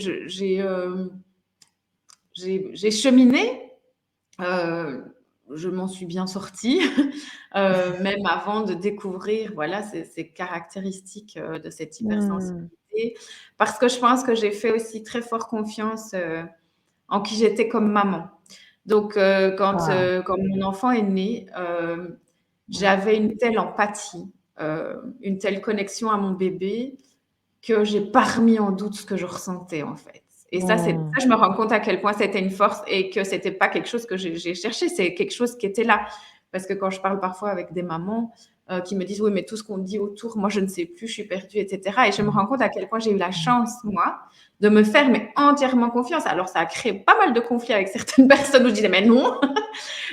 [SPEAKER 2] cheminé. Euh, je m'en suis bien sortie, même avant de découvrir voilà, ces caractéristiques de cette
[SPEAKER 1] Mmh.
[SPEAKER 2] hypersensibilité, parce que je pense que j'ai fait aussi très fort confiance en qui j'étais comme maman. Donc,
[SPEAKER 1] Ah.
[SPEAKER 2] quand mon enfant est né, j'avais une telle empathie, une telle connexion à mon bébé que j'ai pas remis en doute ce que je ressentais en fait. Et ça,
[SPEAKER 1] Mmh.
[SPEAKER 2] je me rends compte à quel point c'était une force et que c'était pas quelque chose que j'ai cherché, c'est quelque chose qui était là. Parce que quand je parle parfois avec des mamans qui me disent oui, mais tout ce qu'on dit autour, moi je ne sais plus, je suis perdue, etc. Et je me rends compte à quel point j'ai eu la chance, moi, de me faire mais entièrement confiance. Alors ça a créé pas mal de conflits avec certaines personnes où je disais mais non,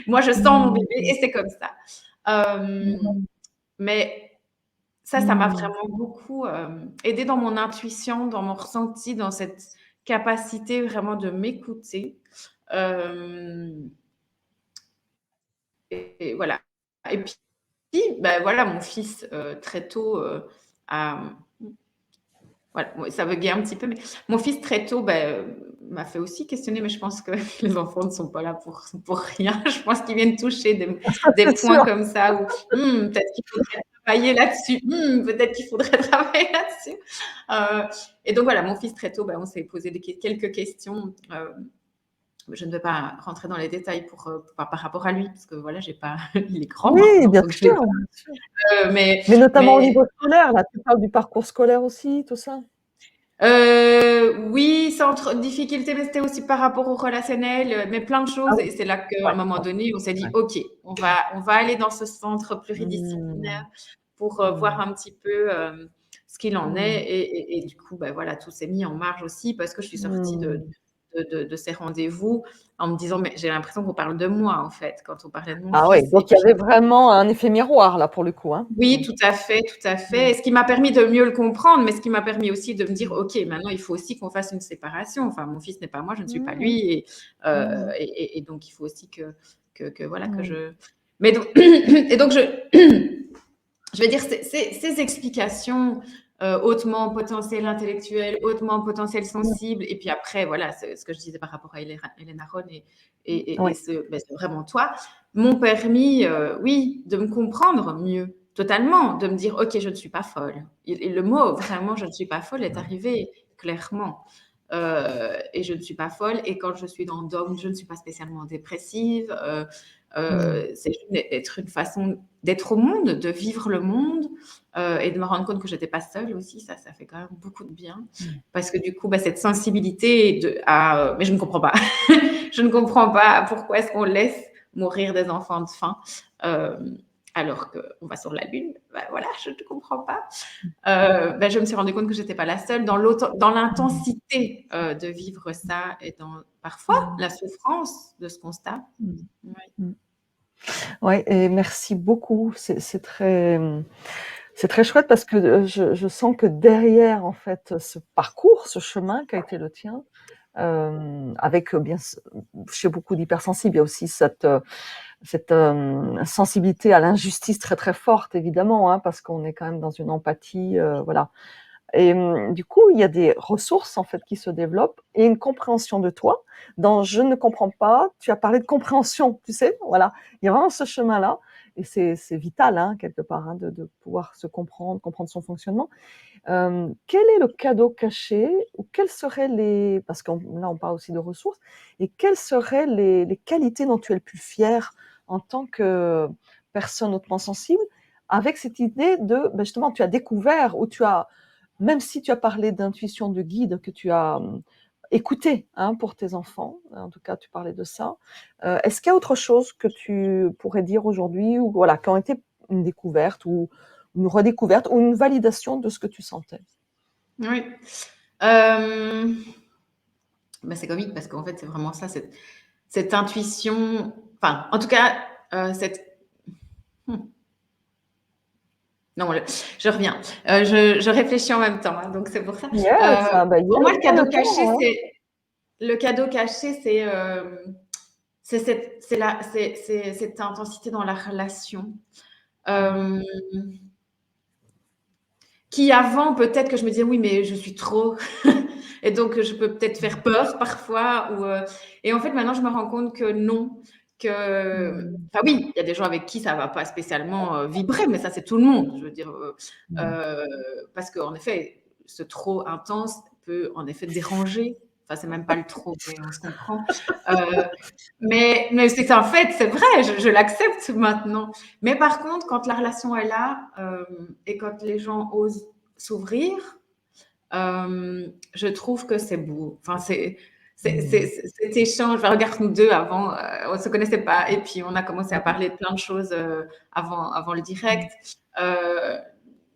[SPEAKER 2] moi je sens mon bébé
[SPEAKER 1] Mmh.
[SPEAKER 2] et c'est comme ça. Euh,
[SPEAKER 1] Mmh.
[SPEAKER 2] mais ça m'a
[SPEAKER 1] Mmh.
[SPEAKER 2] vraiment beaucoup aidé dans mon intuition, dans mon ressenti, dans cette capacité vraiment de m'écouter. Euh, et voilà. Et puis, ben voilà, mon fils très tôt a. Voilà, ça buguait un petit peu, mais mon fils très tôt m'a fait aussi questionner, mais je pense que les enfants ne sont pas là pour rien. Je pense qu'ils viennent toucher des
[SPEAKER 1] C'est
[SPEAKER 2] points
[SPEAKER 1] sûr.
[SPEAKER 2] comme ça où peut-être qu'il faudrait travailler là-dessus, peut-être qu'il faudrait travailler là-dessus. Euh, et donc voilà, mon fils très tôt, on s'est posé quelques questions. Je ne vais pas rentrer dans les détails par rapport à lui, parce que voilà, j'ai pas, il est grand
[SPEAKER 1] Oui,
[SPEAKER 2] maintenant,
[SPEAKER 1] bien
[SPEAKER 2] donc je l'ai
[SPEAKER 1] sûr,
[SPEAKER 2] pas.
[SPEAKER 1] bien sûr.
[SPEAKER 2] Mais,
[SPEAKER 1] Mais notamment au
[SPEAKER 2] mais
[SPEAKER 1] niveau scolaire, là, tu parles du parcours scolaire aussi, tout ça?
[SPEAKER 2] Oui, sans trop de difficultés, mais c'était aussi par rapport au relationnel, mais plein de
[SPEAKER 1] Ah
[SPEAKER 2] choses.
[SPEAKER 1] oui,
[SPEAKER 2] Et c'est là qu'à
[SPEAKER 1] ouais,
[SPEAKER 2] un moment
[SPEAKER 1] ouais,
[SPEAKER 2] donné, on s'est dit,
[SPEAKER 1] ouais.
[SPEAKER 2] OK, on va aller dans ce centre
[SPEAKER 1] Mmh.
[SPEAKER 2] pluridisciplinaire pour voir
[SPEAKER 1] Mmh.
[SPEAKER 2] un petit peu ce qu'il en est.
[SPEAKER 1] Mmh.
[SPEAKER 2] Et du coup, voilà, tout s'est mis en marge aussi parce que je suis sortie
[SPEAKER 1] Mmh.
[SPEAKER 2] de ces rendez-vous en me disant, mais j'ai l'impression qu'on parle de moi, en fait, quand on parlait de mon
[SPEAKER 1] Ah oui,
[SPEAKER 2] fils. Et
[SPEAKER 1] donc il y
[SPEAKER 2] puis,
[SPEAKER 1] avait vraiment un effet miroir là, pour le coup, hein?
[SPEAKER 2] oui,
[SPEAKER 1] Mmh.
[SPEAKER 2] tout à fait, tout à fait.
[SPEAKER 1] Mmh.
[SPEAKER 2] Et ce qui m'a permis de mieux le comprendre, mais ce qui m'a permis aussi de me dire,
[SPEAKER 1] Mmh.
[SPEAKER 2] OK, maintenant, il faut aussi qu'on fasse une séparation. Enfin, mon fils n'est pas moi, je ne suis pas
[SPEAKER 1] Mmh.
[SPEAKER 2] lui.
[SPEAKER 1] Mmh.
[SPEAKER 2] Et donc, il faut aussi voilà, que
[SPEAKER 1] Mmh.
[SPEAKER 2] je. Mais donc, et donc, je vais dire, ces explications hautement potentiel intellectuel, hautement potentiel
[SPEAKER 1] Mmh.
[SPEAKER 2] sensible, et puis après, voilà, ce que je disais par rapport à Hélène Aron
[SPEAKER 1] Ouais.
[SPEAKER 2] c'est vraiment toi, m'ont permis, oui, de me comprendre mieux, totalement, de me dire, OK, je ne suis pas folle. Et le mot, vraiment, je ne suis pas folle, est arrivé clairement. et je ne suis pas folle. Et quand je suis dans Dom, je ne suis pas spécialement dépressive.
[SPEAKER 1] Mmh.
[SPEAKER 2] C'est juste être une façon d'être au monde, de vivre le monde, et de me rendre compte que j'étais pas seule aussi. Ça fait quand même beaucoup de bien.
[SPEAKER 1] Mmh.
[SPEAKER 2] Parce que du coup, bah, cette sensibilité mais je ne comprends pas. Je ne comprends pas pourquoi est-ce qu'on laisse mourir des enfants de faim, euh, alors qu'on va sur la Lune. Bah, voilà, je ne comprends pas. Bah, je me suis rendu compte que j'étais pas la seule dans
[SPEAKER 1] Mmh.
[SPEAKER 2] l'intensité de vivre ça et dans parfois
[SPEAKER 1] Mmh.
[SPEAKER 2] la souffrance de ce constat.
[SPEAKER 1] Mmh.
[SPEAKER 2] Ouais.
[SPEAKER 1] Mmh. Ouais, et merci beaucoup. C'est très chouette parce que je sens que derrière, en fait, ce parcours, ce chemin qui a été le tien, avec bien, chez beaucoup d'hypersensibles, il y a aussi cette sensibilité à l'injustice très très forte, évidemment, hein, parce qu'on est quand même dans une empathie, voilà. Et du coup, il y a des ressources en fait qui se développent et une compréhension de toi. Dans «Je ne comprends pas», tu as parlé de compréhension, tu sais? Voilà, il y a vraiment ce chemin-là et c'est vital, hein, quelque part, hein, de pouvoir se comprendre, comprendre son fonctionnement. Quel est le cadeau caché ou quelles seraient les parce qu'on là, on parle aussi de ressources et quelles seraient les qualités dont tu es le plus fier en tant que personne hautement sensible? Avec cette idée de, justement, tu as découvert ou tu as même si tu as parlé d'intuition de guide que tu as, écouté, hein, pour tes enfants, en tout cas tu parlais de ça. Est-ce qu'il y a autre chose que tu pourrais dire aujourd'hui ou voilà, qui ont été une découverte ou une redécouverte ou une validation de ce que tu sentais?
[SPEAKER 2] Oui. Bah, c'est comique parce qu'en fait, c'est vraiment ça, cette intuition, enfin, en tout cas, cette... Hmm. Non, je reviens. Je réfléchis en même temps, hein, donc c'est pour ça.
[SPEAKER 1] Yes, ah bah,
[SPEAKER 2] Pour moi,
[SPEAKER 1] yes, prends le temps, hein.
[SPEAKER 2] le cadeau caché, c'est cette intensité dans la relation.
[SPEAKER 1] Mmh.
[SPEAKER 2] Euh, qui avant, peut-être que je me disais, oui, mais je suis trop. Et donc, je peux peut-être faire peur parfois. Et en fait, maintenant, je me rends compte que non.
[SPEAKER 1] Mmh.
[SPEAKER 2] Enfin, oui, il y a des gens avec qui ça ne va pas spécialement vibrer, mais ça, c'est tout le monde. Je veux dire,
[SPEAKER 1] Mmh.
[SPEAKER 2] euh, parce qu'en effet, ce trop intense peut en effet déranger. Enfin, c'est même pas le trop, mais on se comprend. Euh, mais c'est un fait, c'est vrai, je l'accepte maintenant. Mais par contre, quand la relation est là et quand les gens osent s'ouvrir, je trouve que c'est beau. Enfin,
[SPEAKER 1] Mmh.
[SPEAKER 2] cet échange. Enfin, regarde, nous deux, avant, on ne se connaissait pas. Et puis, on a commencé à
[SPEAKER 1] Mmh.
[SPEAKER 2] parler de plein de choses avant le
[SPEAKER 1] Mmh.
[SPEAKER 2] direct. Euh,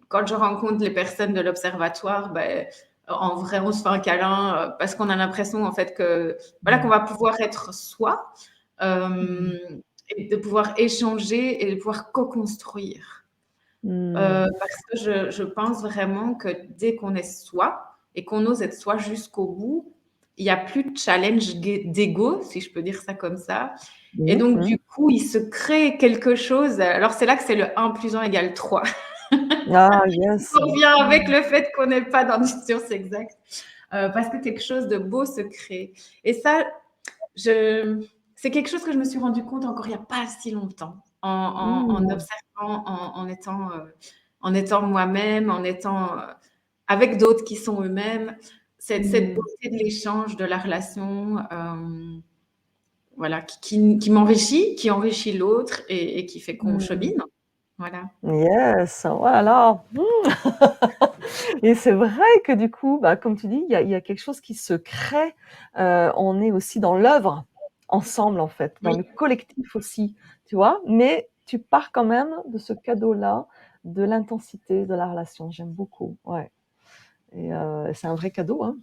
[SPEAKER 2] Quand je rencontre les personnes de l'observatoire, ben, en vrai, on se fait un câlin parce qu'on a l'impression, en fait, voilà, qu'on
[SPEAKER 1] Mmh.
[SPEAKER 2] va pouvoir être soi,
[SPEAKER 1] Mmh.
[SPEAKER 2] euh, et de pouvoir échanger et de pouvoir co-construire.
[SPEAKER 1] Mmh.
[SPEAKER 2] Parce que je pense vraiment que dès qu'on est soi et qu'on ose être soi jusqu'au bout, il n'y a plus de challenge d'ego, si je peux dire ça comme ça. Et
[SPEAKER 1] Mmh.
[SPEAKER 2] donc,
[SPEAKER 1] Mmh.
[SPEAKER 2] du coup, il se crée quelque chose. Alors, c'est là que c'est le 1 + 1 = 3.
[SPEAKER 1] Ah yes.
[SPEAKER 2] On revient avec
[SPEAKER 1] Mmh.
[SPEAKER 2] le fait qu'on n'est pas dans des sciences exactes, parce que quelque chose de beau se crée. Et ça, je c'est quelque chose que je me suis rendu compte encore il y a pas si longtemps, en
[SPEAKER 1] Mmh.
[SPEAKER 2] observant, en étant moi-même, en étant, avec d'autres qui sont eux-mêmes. Cette
[SPEAKER 1] Mmh.
[SPEAKER 2] beauté de l'échange, de la relation, voilà, qui m'enrichit, qui enrichit l'autre et qui fait qu'on
[SPEAKER 1] Mmh.
[SPEAKER 2] chemine. Voilà.
[SPEAKER 1] Yes, oh là là! Mmh. Et c'est vrai que du coup, comme tu dis, il y a quelque chose qui se crée, on est aussi dans l'œuvre, ensemble en fait, dans
[SPEAKER 2] Oui.
[SPEAKER 1] le collectif aussi, tu vois? Mais tu pars quand même de ce cadeau-là, de l'intensité de la relation. J'aime beaucoup, ouais et c'est un vrai cadeau, hein.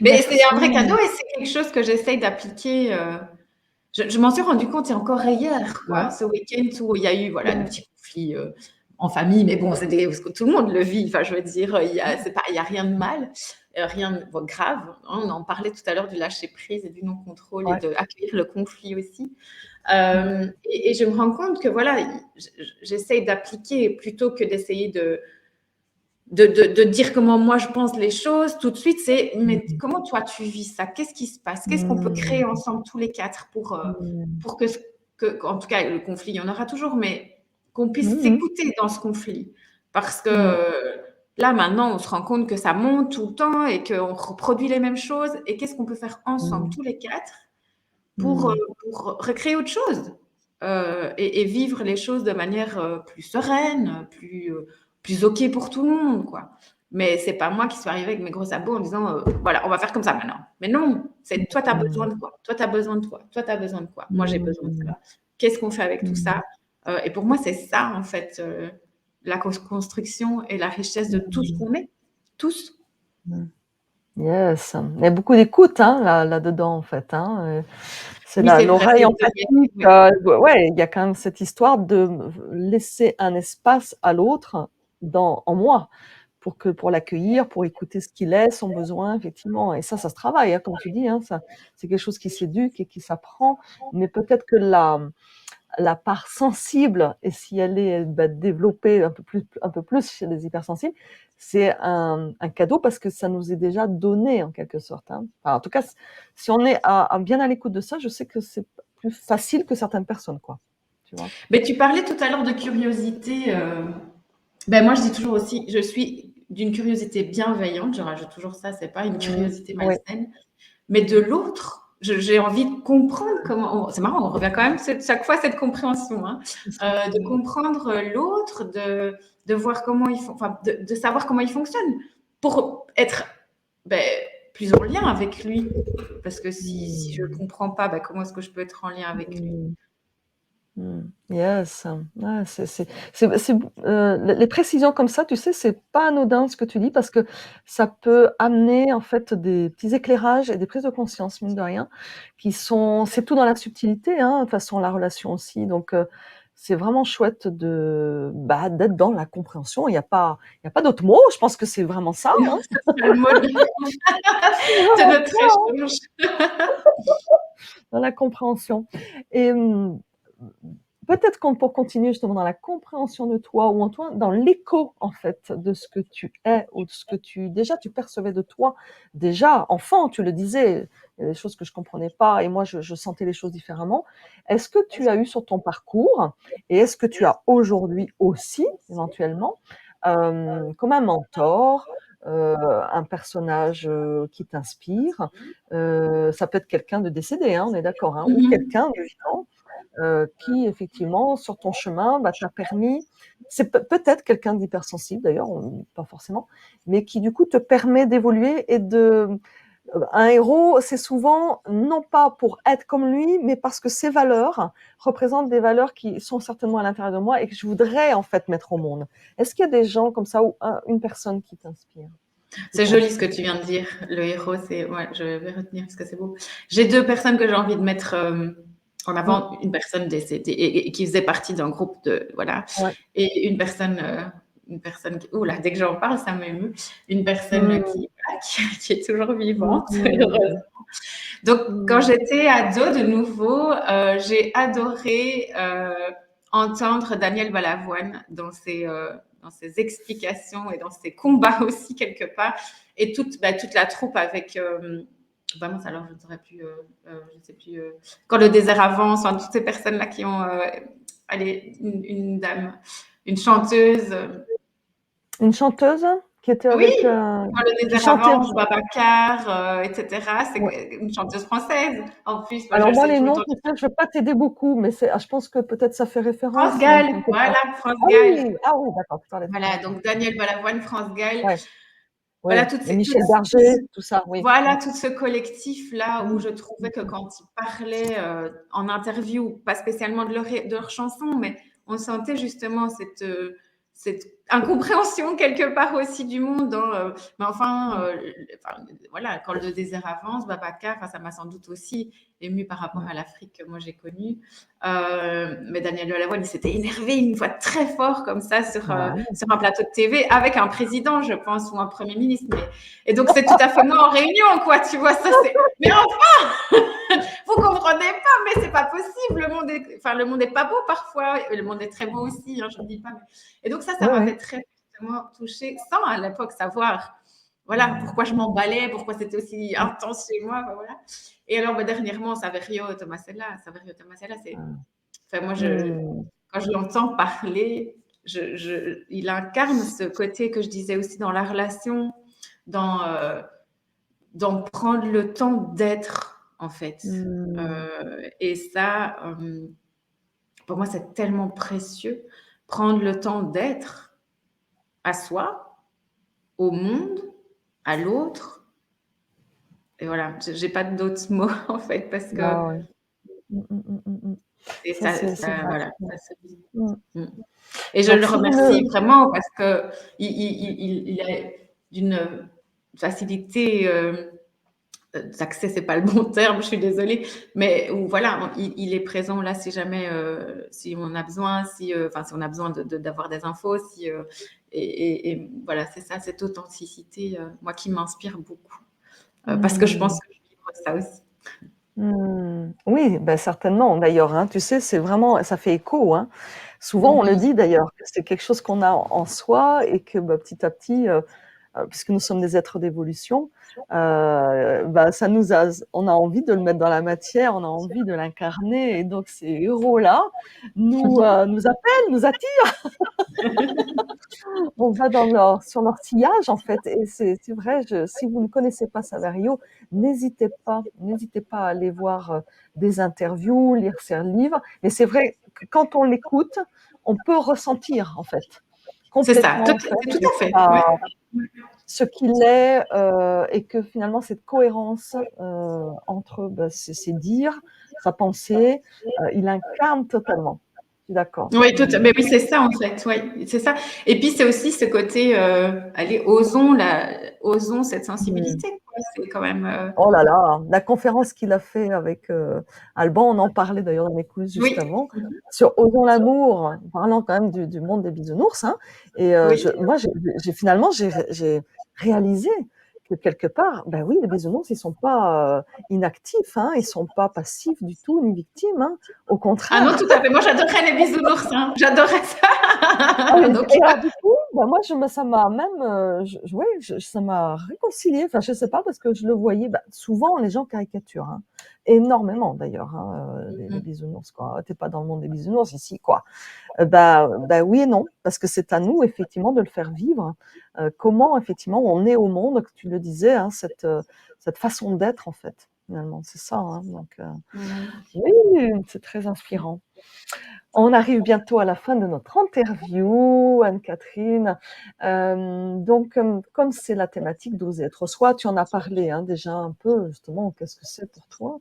[SPEAKER 2] Mais c'est un vrai cadeau
[SPEAKER 1] Merci.
[SPEAKER 2] et c'est quelque chose que j'essaye d'appliquer. Je m'en suis rendu compte, il y a encore hier,
[SPEAKER 1] Ouais,
[SPEAKER 2] quoi, ce week-end où il y a eu, voilà, des
[SPEAKER 1] ouais.
[SPEAKER 2] petits conflits en famille, mais bon, parce que tout le monde le vit. Enfin, je veux dire, il y a rien de mal, rien de bon, grave, hein. On en parlait tout à l'heure du lâcher prise et du non-contrôle et
[SPEAKER 1] Ouais.
[SPEAKER 2] d'accueillir le conflit aussi.
[SPEAKER 1] Mmh.
[SPEAKER 2] Et je me rends compte que voilà, j'essaye d'appliquer plutôt que d'essayer de dire comment moi je pense les choses tout de suite, c'est mais
[SPEAKER 1] Mmh.
[SPEAKER 2] comment toi tu vis ça? Qu'est-ce qui se passe? Qu'est-ce qu'on peut créer
[SPEAKER 1] Mmh.
[SPEAKER 2] ensemble tous les quatre
[SPEAKER 1] Mmh.
[SPEAKER 2] pour en tout cas, le conflit, il y en aura toujours, mais qu'on puisse
[SPEAKER 1] Mmh mh.
[SPEAKER 2] s'écouter dans ce conflit. Parce
[SPEAKER 1] Mmh.
[SPEAKER 2] que Là, maintenant, on se rend compte que ça monte tout le temps et qu'on reproduit les mêmes choses. Et qu'est-ce qu'on peut faire ensemble,
[SPEAKER 1] Mmh.
[SPEAKER 2] tous les 4, pour,
[SPEAKER 1] Mmh.
[SPEAKER 2] recréer autre chose? Et vivre les choses de manière, plus sereine, plus OK pour tout le monde, quoi. Mais c'est pas moi qui suis arrivée avec mes gros sabots en disant, «Voilà, on va faire comme ça maintenant». Mais non, c'est: «Toi, tu as besoin
[SPEAKER 1] Mmh.
[SPEAKER 2] de quoi? Toi, tu as besoin de quoi? Toi, tu as besoin de quoi? Moi, j'ai besoin de
[SPEAKER 1] Mmh.
[SPEAKER 2] ça. Qu'est-ce qu'on fait avec tout
[SPEAKER 1] Mmh.
[SPEAKER 2] ça?» Et pour moi, c'est ça, en fait, la construction et la richesse de tout ce
[SPEAKER 1] Mmh.
[SPEAKER 2] qu'on est, tous.
[SPEAKER 1] Mmh. Yes, il y a beaucoup d'écoute, hein, là-dedans, en fait, hein, c'est
[SPEAKER 2] Oui, c'est vrai,
[SPEAKER 1] l'oreille
[SPEAKER 2] c'est de
[SPEAKER 1] empathique,
[SPEAKER 2] oui.
[SPEAKER 1] ouais, il y a quand même cette histoire de laisser un espace à l'autre en moi, pour l'accueillir, pour écouter ce qu'il est, son besoin, effectivement, et ça se travaille, hein, comme tu dis, hein, ça c'est quelque chose qui s'éduque et qui s'apprend, mais peut-être que la part sensible, et si elle est, bah, développée un peu plus chez les hypersensibles, c'est un cadeau parce que ça nous est déjà donné en quelque sorte, hein. Enfin, en tout cas, si on est bien à l'écoute de ça, je sais que c'est plus facile que certaines personnes, quoi. Tu vois?
[SPEAKER 2] Mais tu parlais tout à l'heure de curiosité, ben moi je dis toujours aussi, je suis d'une curiosité bienveillante, je rajoute toujours ça, c'est pas une
[SPEAKER 1] Mmh.
[SPEAKER 2] curiosité
[SPEAKER 1] Oui.
[SPEAKER 2] malsaine, mais de l'autre, j'ai envie de comprendre comment. C'est marrant, on revient quand même chaque fois à cette compréhension, hein,
[SPEAKER 1] C'est ça.
[SPEAKER 2] de comprendre l'autre, de voir comment il enfin, de savoir comment il fonctionne pour être ben, plus en lien avec lui. Parce que si je ne le
[SPEAKER 1] Mmh.
[SPEAKER 2] comprends pas, ben, comment est-ce que je peux être en lien avec lui?
[SPEAKER 1] Mmh. Mmh. Yes, ouais, les précisions comme ça, tu sais, c'est pas anodin ce que tu dis parce que ça peut amener en fait des petits éclairages et des prises de conscience, mine de rien, c'est tout dans la subtilité, hein, de toute façon la relation aussi, donc c'est vraiment chouette d'être dans la compréhension. Il y a pas d'autre mot, je pense que c'est vraiment ça, hein.
[SPEAKER 2] Ce serait le mot
[SPEAKER 1] C'est
[SPEAKER 2] de
[SPEAKER 1] vraiment
[SPEAKER 2] notre
[SPEAKER 1] ça, hein,
[SPEAKER 2] échange.
[SPEAKER 1] dans la compréhension, et peut-être pour continuer justement dans la compréhension de toi, ou en toi, dans l'écho en fait de ce que tu es, ou de ce que tu percevais de toi. Déjà enfant, tu le disais, il y a des choses que je comprenais pas et moi je sentais les choses différemment. Est-ce que tu as eu sur ton parcours, et est-ce que tu as aujourd'hui aussi éventuellement, comme un mentor, un personnage, qui t'inspire? Ça peut être quelqu'un de décédé, hein, on est d'accord, hein, ou
[SPEAKER 2] Mhm.
[SPEAKER 1] quelqu'un de vivant, qui effectivement sur ton chemin, bah, t'a permis, c'est peut-être quelqu'un d'hypersensible d'ailleurs, pas forcément, mais qui du coup te permet d'évoluer et un héros, c'est souvent non pas pour être comme lui, mais parce que ses valeurs représentent des valeurs qui sont certainement à l'intérieur de moi et que je voudrais en fait mettre au monde. Est-ce qu'il y a des gens comme ça, ou une personne qui t'inspire, qui
[SPEAKER 2] C'est joli ce que
[SPEAKER 1] t'inspire?
[SPEAKER 2] tu viens de dire. Le héros, c'est. Ouais, je vais retenir parce que c'est beau. J'ai deux personnes que j'ai envie de mettre en
[SPEAKER 1] Mmh,
[SPEAKER 2] avant. Une personne décédée et qui faisait partie d'un groupe de. Voilà.
[SPEAKER 1] ouais.
[SPEAKER 2] Et une personne qui. Oula, dès que j'en parle, ça m'émeut. Une personne
[SPEAKER 1] Mmh,
[SPEAKER 2] voilà, qui est toujours vivante,
[SPEAKER 1] mmh,
[SPEAKER 2] heureusement. Donc, quand
[SPEAKER 1] mmh.
[SPEAKER 2] j'étais ado, de nouveau, j'ai adoré entendre Daniel Balavoine dans ses explications et dans ses combats aussi, quelque part. Et toute la troupe avec. Vraiment, alors je ne saurais plus, je ne sais plus. Quand le désert avance, enfin, toutes ces personnes-là qui ont. Allez, une dame, une chanteuse.
[SPEAKER 1] Une chanteuse qui était
[SPEAKER 2] Oui,
[SPEAKER 1] avec,
[SPEAKER 2] quand le
[SPEAKER 1] qui
[SPEAKER 2] désert
[SPEAKER 1] chantait
[SPEAKER 2] avance,
[SPEAKER 1] ensemble.
[SPEAKER 2] Babacar, et cetera. C'est
[SPEAKER 1] Ouais.
[SPEAKER 2] une chanteuse française. En plus, moi, je
[SPEAKER 1] Alors
[SPEAKER 2] le
[SPEAKER 1] moi
[SPEAKER 2] sais
[SPEAKER 1] les
[SPEAKER 2] tout le
[SPEAKER 1] noms,
[SPEAKER 2] temps.
[SPEAKER 1] tu sais, je vais pas t'aider beaucoup, mais je pense que peut-être ça fait
[SPEAKER 2] France
[SPEAKER 1] référence,
[SPEAKER 2] Gall,
[SPEAKER 1] quelque part.
[SPEAKER 2] voilà, France
[SPEAKER 1] Ah
[SPEAKER 2] Gall.
[SPEAKER 1] oui! Ah oui, d'accord, tu parlais de
[SPEAKER 2] Voilà,
[SPEAKER 1] France Gall.
[SPEAKER 2] donc Daniel Balavoine, France Gall.
[SPEAKER 1] Ouais,
[SPEAKER 2] Voilà,
[SPEAKER 1] ouais, et Michel Berger, tout ça, oui.
[SPEAKER 2] voilà, tout ce collectif-là où
[SPEAKER 1] Mmh.
[SPEAKER 2] je trouvais que
[SPEAKER 1] Mmh.
[SPEAKER 2] quand ils parlaient en interview, pas spécialement de leurs chansons, mais on sentait justement cette incompréhension quelque part aussi du monde. Mais enfin,
[SPEAKER 1] Mmh.
[SPEAKER 2] enfin, voilà, quand le désert avance, Babacar, enfin, ça m'a sans doute aussi ému par rapport
[SPEAKER 1] Mmh.
[SPEAKER 2] à l'Afrique que moi j'ai connue. Mais Daniel Balavoine, il s'était énervé une fois très fort comme ça
[SPEAKER 1] Ah
[SPEAKER 2] sur un plateau de TV avec un président, je pense, ou un premier ministre. Et donc, c'est tout à fait moi en réunion, quoi, tu vois, ça c'est. Mais enfin, vous comprenez pas, mais c'est pas possible. Le monde est pas beau parfois. Et le monde est très beau aussi, hein, je ne dis pas. Et donc, ça
[SPEAKER 1] oui,
[SPEAKER 2] m'avait
[SPEAKER 1] oui.
[SPEAKER 2] très fortement touchée, sans à l'époque savoir, voilà,
[SPEAKER 1] Mmh.
[SPEAKER 2] pourquoi je m'emballais, pourquoi c'était aussi
[SPEAKER 1] Mmh.
[SPEAKER 2] intense chez moi, enfin, voilà. Et alors, dernièrement, Saverio Tomasella, c'est.
[SPEAKER 1] Ah.
[SPEAKER 2] Enfin, moi,
[SPEAKER 1] Mmh.
[SPEAKER 2] quand je l'entends parler, il incarne ce côté que je disais aussi dans la relation, dans, d'en prendre le temps d'être, en fait.
[SPEAKER 1] Mmh.
[SPEAKER 2] Et ça, pour moi, c'est tellement précieux. Prendre le temps d'être à soi, au monde, à l'autre. Et voilà, j'ai pas d'autres mots, en fait, parce que
[SPEAKER 1] Ah ouais. Mmh, mmh, mmh, mmh, mmh.
[SPEAKER 2] et
[SPEAKER 1] Ça, c'est
[SPEAKER 2] ça,
[SPEAKER 1] vrai.
[SPEAKER 2] voilà,
[SPEAKER 1] Mmh.
[SPEAKER 2] ça se vit.
[SPEAKER 1] Mmh.
[SPEAKER 2] Mmh. Et je
[SPEAKER 1] Donc
[SPEAKER 2] le
[SPEAKER 1] si vous ne
[SPEAKER 2] remercie vraiment parce que il est d'une facilité, d'accès, c'est pas le bon terme, je suis désolée, mais où voilà, il est présent là si jamais, si on a besoin, si, enfin, si on a besoin d'avoir des infos, si, et voilà, c'est ça, cette authenticité, moi, qui m'inspire beaucoup, parce que je pense
[SPEAKER 1] mmh.
[SPEAKER 2] que je vivre ça aussi.
[SPEAKER 1] Mmh. Oui, bah, certainement d'ailleurs, hein. Tu sais, c'est vraiment ça fait écho, hein. Souvent on le
[SPEAKER 2] Oui,
[SPEAKER 1] dit d'ailleurs, que c'est quelque chose qu'on a en soi et que, bah, petit à petit, puisque nous sommes des êtres d'évolution, bah, ça nous a on a envie de le mettre dans la matière, on a envie de l'incarner et donc ces héros-là nous appellent, nous attirent. On va dans leur sur leur sillage en fait et c'est vrai, si vous ne connaissez pas Saverio, n'hésitez pas à aller voir, des interviews, lire ses livres. Mais c'est vrai que quand on l'écoute, on peut ressentir en fait,
[SPEAKER 2] c'est ça,
[SPEAKER 1] complètement en fait,
[SPEAKER 2] c'est tout à fait,
[SPEAKER 1] sa
[SPEAKER 2] ouais.
[SPEAKER 1] ce qu'il est, et que finalement cette cohérence, entre, bah, ses dires, sa pensée, il incarne totalement. Je suis d'accord.
[SPEAKER 2] Oui, tout,
[SPEAKER 1] Mmh.
[SPEAKER 2] mais oui, c'est ça en fait, oui, c'est ça. Et puis c'est aussi ce côté, allez, osons cette
[SPEAKER 1] Mmh.
[SPEAKER 2] sensibilité, quoi. C'est quand même,
[SPEAKER 1] Oh là là, la conférence qu'il a fait avec, Alban, on en parlait d'ailleurs dans mes coulisses juste
[SPEAKER 2] oui,
[SPEAKER 1] avant, sur Osons l'amour, parlant quand même du monde des bisounours, hein et
[SPEAKER 2] oui.
[SPEAKER 1] finalement j'ai réalisé que quelque part, bah oui, les bisounours, ils sont pas, inactifs, hein, ils sont pas passifs du tout, ni victimes, hein, au
[SPEAKER 2] Ah non,
[SPEAKER 1] contraire.
[SPEAKER 2] tout à fait. Moi, j'adorais les bisounours, hein. J'adorais
[SPEAKER 1] Ah
[SPEAKER 2] ça.
[SPEAKER 1] oui,
[SPEAKER 2] Donc,
[SPEAKER 1] et alors du coup, bah, moi ça m'a même, ouais, ça m'a réconciliée, enfin je sais pas parce que je le voyais, bah, souvent les gens caricaturent, hein, énormément d'ailleurs, hein, les bisounours quoi. «Tu es pas dans le monde des bisounours ici» quoi. Bah, oui et non, parce que c'est à nous effectivement de le faire vivre, comment effectivement on est au monde, que tu le disais, hein, cette façon d'être en fait, finalement, c'est ça, hein, donc oui, c'est très inspirant. On arrive bientôt à la fin de notre interview, Anne-Catherine. Donc, comme c'est la thématique d'oser être soi, tu en as parlé hein, déjà un peu, justement, qu'est-ce que c'est pour toi?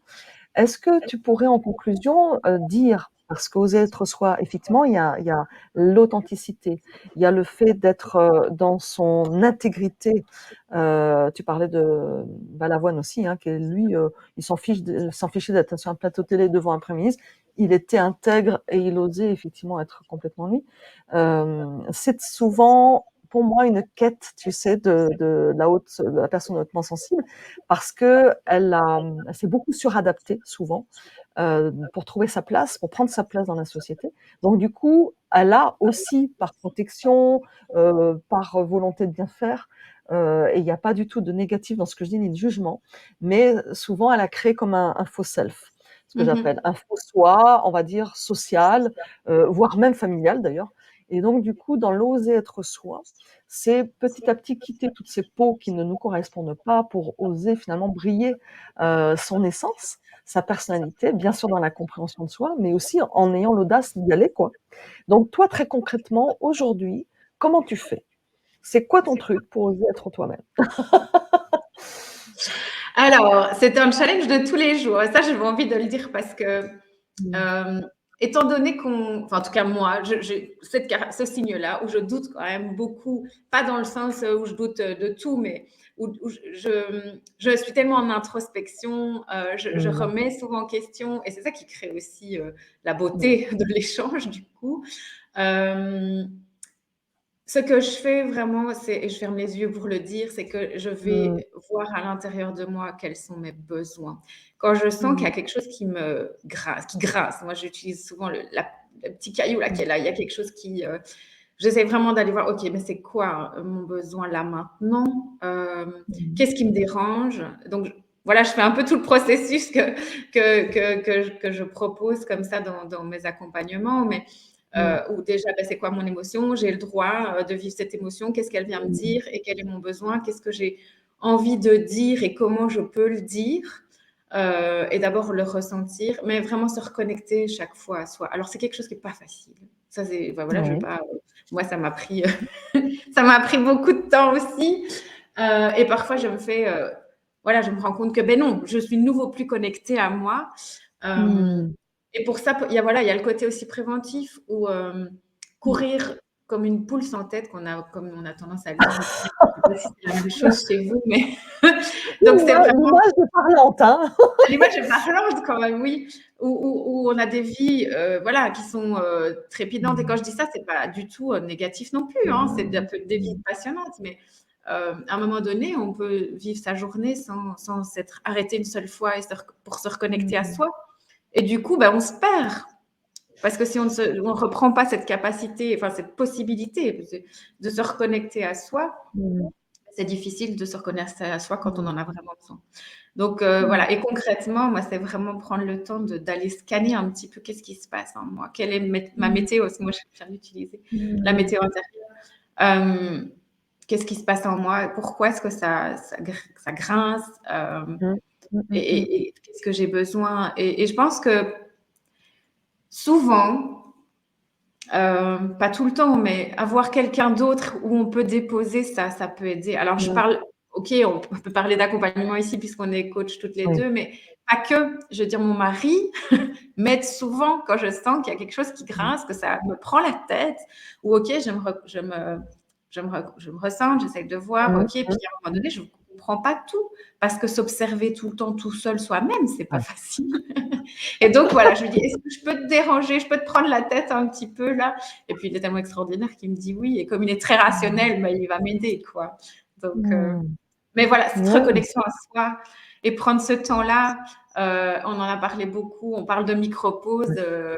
[SPEAKER 1] Est-ce que tu pourrais en conclusion dire, parce qu'oser être soi, effectivement, il y a l'authenticité, il y a le fait d'être dans son intégrité. Tu parlais de Balavoine aussi, hein, qui lui, il s'en fichait d'être sur un plateau télé devant un premier ministre. Il était intègre et il osait effectivement être complètement lui. C'est souvent pour moi une quête, tu sais, de la personne hautement sensible, parce que elle s'est beaucoup suradaptée souvent, pour trouver sa place, pour prendre sa place dans la société. Donc du coup, elle a aussi par protection, par volonté de bien faire, et il y a pas du tout de négatif dans ce que je dis, ni de jugement, mais souvent elle a créé comme un faux self, ce que j'appelle un faux soi, on va dire social, voire même familial d'ailleurs et donc du coup, dans l'oser être soi, c'est petit à petit quitter toutes ces peaux qui ne nous correspondent pas pour oser finalement briller, son essence, sa personnalité, bien sûr dans la compréhension de soi, mais aussi en ayant l'audace d'y aller, quoi. Donc toi, très concrètement, aujourd'hui, comment tu fais? C'est quoi ton truc pour oser être toi-même?
[SPEAKER 2] alors, c'est un challenge de tous les jours. Ça, j'avais envie de le dire parce que,
[SPEAKER 1] Mmh.
[SPEAKER 2] euh, étant donné enfin, en tout cas, moi, j'ai ce signe-là où je doute quand même beaucoup, pas dans le sens où je doute de tout, mais où je suis tellement en introspection, je
[SPEAKER 1] Mmh.
[SPEAKER 2] remets souvent en question, et c'est ça qui crée aussi la
[SPEAKER 1] Mmh.
[SPEAKER 2] beauté de l'échange, du coup. Euh, Ce que je fais vraiment, et je ferme les yeux pour le dire, c'est que je
[SPEAKER 1] Mmh.
[SPEAKER 2] vais voir à l'intérieur de moi quels sont mes besoins. Quand je sens qu'il y
[SPEAKER 1] Mmh.
[SPEAKER 2] a quelque chose qui me grince, moi j'utilise souvent le petit caillou là qui est
[SPEAKER 1] Mmh.
[SPEAKER 2] là, il y a quelque chose qui... j'essaie vraiment d'aller voir, ok, mais c'est quoi mon besoin là maintenant?
[SPEAKER 1] Mmh.
[SPEAKER 2] Qu'est-ce qui me dérange? Donc voilà, je fais un peu tout le processus que je propose comme ça dans mes accompagnements, mais Où déjà, bah, c'est quoi mon émotion? J'ai le droit, de vivre cette émotion. Qu'est-ce qu'elle vient me dire et quel est mon besoin? Qu'est-ce que j'ai envie de dire et comment je peux le dire? Et d'abord le ressentir, mais vraiment se reconnecter chaque fois à soi. Alors c'est quelque chose qui est pas facile. Ça c'est bah, voilà, je vais
[SPEAKER 1] Oui.
[SPEAKER 2] pas, moi ça m'a pris, ça m'a pris beaucoup de temps aussi, et parfois je me fais, voilà, je me rends compte que, ben non, je suis de nouveau plus connectée à moi, hem
[SPEAKER 1] Mmh.
[SPEAKER 2] et pour ça, il y a voilà, il y a le côté aussi préventif où,
[SPEAKER 1] Mmh.
[SPEAKER 2] courir comme une poule sans tête comme on a tendance à le dire ici. Je sais pas si c'est la même chose chez vous, mais donc c'est vraiment
[SPEAKER 1] L'image est parlante, hein.
[SPEAKER 2] l'image est parlante quand même, oui, où on a des vies, voilà, qui sont, trépidantes et quand
[SPEAKER 1] Mmh.
[SPEAKER 2] je dis ça, c'est pas du tout, négatif non plus, hein, c'est des vies
[SPEAKER 1] Mmh.
[SPEAKER 2] passionnantes, mais, à un moment donné, on peut vivre sa journée sans s'être arrêté une seule fois et pour se reconnecter à
[SPEAKER 1] Mmh.
[SPEAKER 2] soi et du coup, bah, on se perd. Parce que si on reprend pas cette capacité, enfin cette possibilité de se reconnecter à soi,
[SPEAKER 1] Mmh.
[SPEAKER 2] c'est difficile de se reconnecter à soi quand on
[SPEAKER 1] Mmh.
[SPEAKER 2] en a vraiment besoin. Donc
[SPEAKER 1] Mmh.
[SPEAKER 2] voilà et concrètement, moi, c'est vraiment prendre le temps d'aller scanner un petit peu qu'est-ce qui se passe en moi? Quelle est ma
[SPEAKER 1] Mmh.
[SPEAKER 2] météo? Parce que moi, j'aime bien utiliser la
[SPEAKER 1] Mmh.
[SPEAKER 2] météo intérieure. Hem, Qu'est-ce qui se passe en moi? Pourquoi est-ce que ça grince?
[SPEAKER 1] Mmh. Mmh mh mh.
[SPEAKER 2] Et qu'est-ce que j'ai besoin? Et je pense que souvent, pas tout le temps, mais avoir quelqu'un d'autre où on peut déposer ça peut aider. Alors je
[SPEAKER 1] Mmh.
[SPEAKER 2] parle OK, on peut parler d'accompagnement ici puisqu'on est coach toutes les
[SPEAKER 1] Oui.
[SPEAKER 2] 2, mais pas que. Je veux dire, mon mari m'aide souvent quand je sens qu'il y a quelque chose qui
[SPEAKER 1] Mmh.
[SPEAKER 2] grince, que ça me prend la tête ou OK, je me ressens, j'essaye de voir,
[SPEAKER 1] Mmh.
[SPEAKER 2] OK, puis
[SPEAKER 1] Mmh.
[SPEAKER 2] à un moment donné, je ne comprends pas tout parce que s'observer tout le temps tout seul soi-même, c'est pas
[SPEAKER 1] Ouais.
[SPEAKER 2] facile. Et donc voilà, je lui dis: «Est-ce que je peux te déranger? Je peux te prendre la tête un petit peu là?» Et puis il est tellement extraordinaire qu'il me dit oui et comme il est très
[SPEAKER 1] Mmh.
[SPEAKER 2] rationnel, bah, il va m'aider quoi. Donc
[SPEAKER 1] Mmh.
[SPEAKER 2] mais voilà, cette
[SPEAKER 1] Ouais.
[SPEAKER 2] reconnexion à soi et prendre ce temps-là, on en a parlé beaucoup, on parle de micro-pauses,
[SPEAKER 1] Ouais.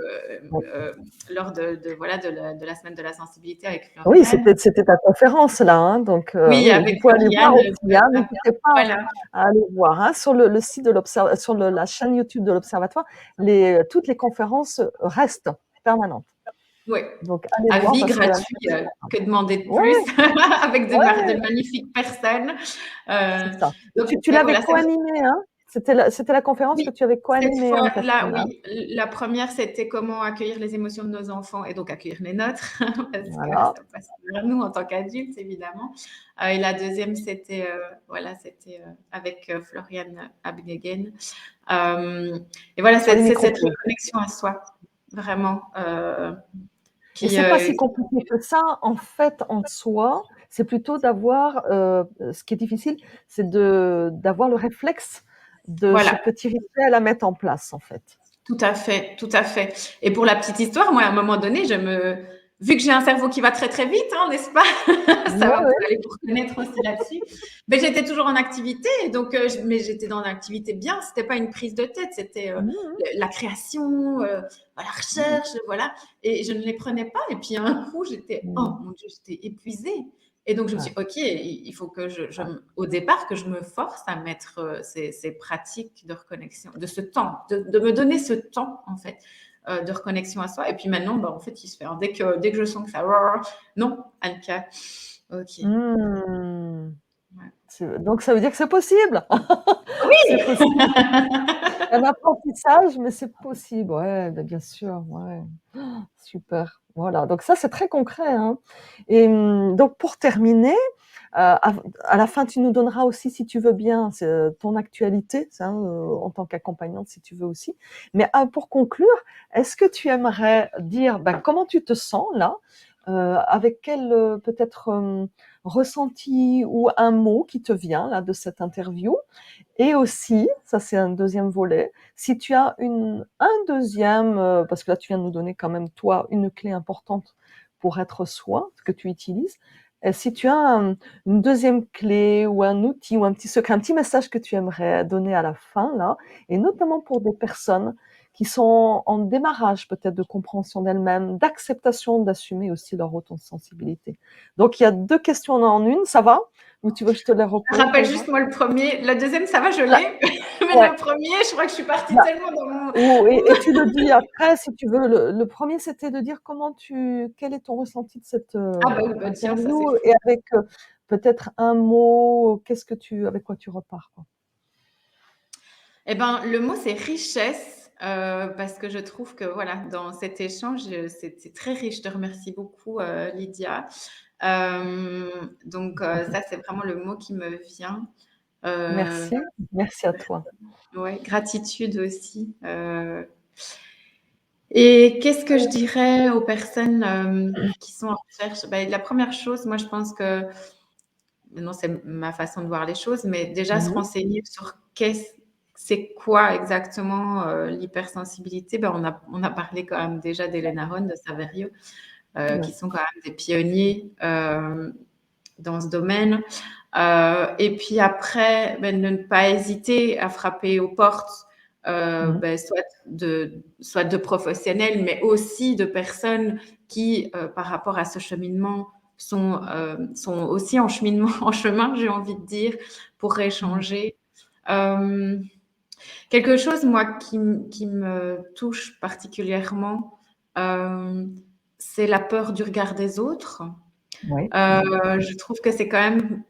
[SPEAKER 1] Ouais.
[SPEAKER 2] lors de voilà, de la semaine de la sensibilité avec
[SPEAKER 1] Oui,
[SPEAKER 2] Floriane.
[SPEAKER 1] c'était ta conférence là, hein, donc
[SPEAKER 2] Oui,
[SPEAKER 1] oui, vous
[SPEAKER 2] avec
[SPEAKER 1] pouvez aller voir
[SPEAKER 2] Floriane,
[SPEAKER 1] aussi, hein, n'hésitez pas
[SPEAKER 2] voilà.
[SPEAKER 1] à aller voir, hein, sur le site de sur la chaîne YouTube de l'Observatoire, toutes les conférences restent permanentes.
[SPEAKER 2] Oui,
[SPEAKER 1] Donc allez voir
[SPEAKER 2] avis
[SPEAKER 1] parce que
[SPEAKER 2] gratuit, que demander de
[SPEAKER 1] ouais,
[SPEAKER 2] plus avec de
[SPEAKER 1] ouais,
[SPEAKER 2] magnifiques personnes.
[SPEAKER 1] c'est
[SPEAKER 2] Heu,
[SPEAKER 1] ça. Et
[SPEAKER 2] donc
[SPEAKER 1] tu
[SPEAKER 2] mais
[SPEAKER 1] l'avais
[SPEAKER 2] voilà, c'est
[SPEAKER 1] co-animée, hein? C'était la conférence que
[SPEAKER 2] oui,
[SPEAKER 1] tu avais
[SPEAKER 2] cette
[SPEAKER 1] co-animée, hein,
[SPEAKER 2] fois-là,
[SPEAKER 1] Catherine, hein?
[SPEAKER 2] oui. La première, c'était comment accueillir les émotions de nos enfants et donc accueillir les nôtres parce que
[SPEAKER 1] Voilà.
[SPEAKER 2] ça passe par nous en tant qu'adultes, évidemment. Et la deuxième, c'était, voilà, c'était, avec, Floriane Abnegen. Et voilà,
[SPEAKER 1] Sur les
[SPEAKER 2] c'est cette
[SPEAKER 1] micro-pauses.
[SPEAKER 2] reconnexion à soi, vraiment,
[SPEAKER 1] Et
[SPEAKER 2] qui,
[SPEAKER 1] c'est pas si compliqué que ça, en fait, en soi. C'est plutôt d'avoir, ce qui est difficile, c'est d'avoir le réflexe de ce
[SPEAKER 2] voilà.
[SPEAKER 1] petit rituel à mettre en place, en fait.
[SPEAKER 2] Tout à fait, tout à fait. Et pour la petite histoire, moi, à un moment donné, vu que j'ai un cerveau qui va très très vite, hein, n'est-ce pas? Ça
[SPEAKER 1] Ouais,
[SPEAKER 2] va, vous
[SPEAKER 1] ouais.
[SPEAKER 2] allez vous reconnaître aussi là-dessus. Mais j'étais toujours en activité, donc, mais j'étais dans l'activité bien. C'était pas une prise de tête, c'était
[SPEAKER 1] Mmh mh.
[SPEAKER 2] la création, la
[SPEAKER 1] Mmh.
[SPEAKER 2] recherche, voilà. Et je ne les prenais pas. Et puis un coup, j'étais, oh
[SPEAKER 1] Mmh.
[SPEAKER 2] mon Dieu, j'étais épuisée. Et donc je me suis
[SPEAKER 1] Ouais,
[SPEAKER 2] dit, ok, il faut que au départ, que je me force à mettre ces pratiques de reconnexion, de ce temps, de me donner ce temps en fait de reconnexion à soi. Et puis maintenant, bah, en fait, il se fait. Hein. Dès que je sens que ça, non, Anka, ok.
[SPEAKER 1] mmh.
[SPEAKER 2] Ouais.
[SPEAKER 1] Donc ça veut dire que c'est possible! C'est
[SPEAKER 2] Oui.
[SPEAKER 1] possible. Un apprentissage, mais c'est possible, ouais, bah, bien sûr, ouais. Super, voilà, donc ça, c'est très concret, hein. Et donc pour terminer, à la fin, tu nous donneras aussi, si tu veux bien, ton actualité, ça, en tant qu'accompagnante, si tu veux aussi. Mais, pour conclure, est-ce que tu aimerais dire, bah, comment tu te sens là? Avec quel, peut-être, ressenti ou un mot qui te vient là de cette interview? Et aussi, ça c'est un deuxième volet, si tu as un deuxième, parce que là tu viens de nous donner quand même toi une clé importante pour être soi, ce que tu utilises. Si tu as une deuxième clé ou un outil ou un petit secret, un petit message que tu aimerais donner à la fin là, et notamment pour des personnes qui sont en démarrage peut-être de compréhension d'elles-mêmes, d'acceptation, d'assumer aussi leur autosensibilité. Donc il y a 2 questions en une, ça va? Ou tu veux que je te les repose
[SPEAKER 2] Rappelle
[SPEAKER 1] déjà?
[SPEAKER 2] juste moi le premier. Le deuxième, ça va, je
[SPEAKER 1] La
[SPEAKER 2] l'ai. Mais
[SPEAKER 1] Ouais,
[SPEAKER 2] le premier, je crois que je suis partie
[SPEAKER 1] bah,
[SPEAKER 2] tellement dans mon.
[SPEAKER 1] ou et tu le dis après si tu veux. Le 1er, c'était de dire quel est ton ressenti de cette,
[SPEAKER 2] Ah bah oui, bah tiens, ça c'est
[SPEAKER 1] interview et
[SPEAKER 2] fou.
[SPEAKER 1] avec, peut-être un mot, avec quoi tu repars, quoi?
[SPEAKER 2] Eh ben, le mot, c'est richesse, parce que je trouve que voilà, dans cet échange, c'était très riche. Je te remercie beaucoup, Lydia. Donc ça, c'est vraiment le mot qui me vient. Heu,
[SPEAKER 1] Merci, merci à toi.
[SPEAKER 2] ouais, gratitude aussi, et qu'est-ce que je dirais aux personnes, qui sont en recherche? Bah, la première chose, moi, je pense que maintenant, c'est ma façon de voir les choses, mais déjà se
[SPEAKER 1] Mmh.
[SPEAKER 2] renseigner sur c'est quoi exactement l'hypersensibilité. Ben, on a parlé quand même déjà d'Elena Ron, de Saverio,
[SPEAKER 1] Ouais.
[SPEAKER 2] qui sont quand même des pionniers dans ce domaine. Et puis après, ben, ne pas hésiter à frapper aux portes,
[SPEAKER 1] Mmh.
[SPEAKER 2] ben, soit de professionnels, mais aussi de personnes qui, par rapport à ce cheminement, sont aussi en cheminement, en chemin, j'ai envie de dire, pour
[SPEAKER 1] Mmh.
[SPEAKER 2] échanger. Euh, Quelque chose, moi, qui me touche particulièrement, euh, c'est la peur du regard des autres.
[SPEAKER 1] Ouais, ouais.
[SPEAKER 2] Je trouve que c'est quand même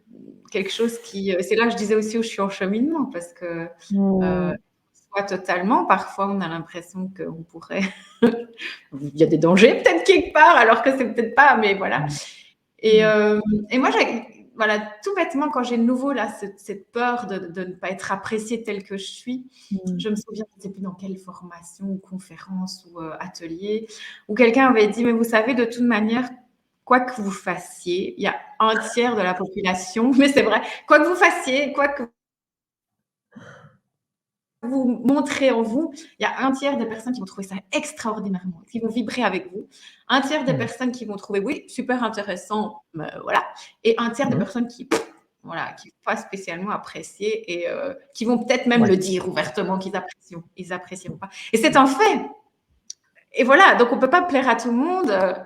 [SPEAKER 2] quelque chose qui, c'est là que je disais aussi où je suis en cheminement parce que,
[SPEAKER 1] Mmh.
[SPEAKER 2] soit totalement, parfois on a l'impression qu'on pourrait il y a des dangers peut-être quelque part alors que c'est peut-être pas, mais voilà.
[SPEAKER 1] Mmh.
[SPEAKER 2] Et,
[SPEAKER 1] Mmh.
[SPEAKER 2] moi, voilà, tout bêtement, quand j'ai de nouveau là, cette peur de ne pas être appréciée telle que je suis,
[SPEAKER 1] Mmh.
[SPEAKER 2] je me souviens, je ne sais plus dans quelle formation ou conférence ou atelier, où quelqu'un avait dit, mais vous savez, de toute manière, quoi que vous fassiez, il y a un tiers de la population, mais c'est vrai, quoi que vous fassiez, quoi que vous montrez en vous, il y a un tiers des personnes qui vont trouver ça extraordinairement, qui vont vibrer avec vous. Un tiers des
[SPEAKER 1] Mmh.
[SPEAKER 2] personnes qui vont trouver, oui, super intéressant, voilà. Et un tiers des
[SPEAKER 1] Mmh.
[SPEAKER 2] personnes qui, voilà, qui ne vont pas spécialement apprécier et qui vont peut-être même
[SPEAKER 1] Ouais.
[SPEAKER 2] le dire ouvertement qu'ils apprécient, ils apprécieront pas. Et c'est un fait. Et voilà, donc on peut pas plaire à tout le monde,
[SPEAKER 1] Mmh.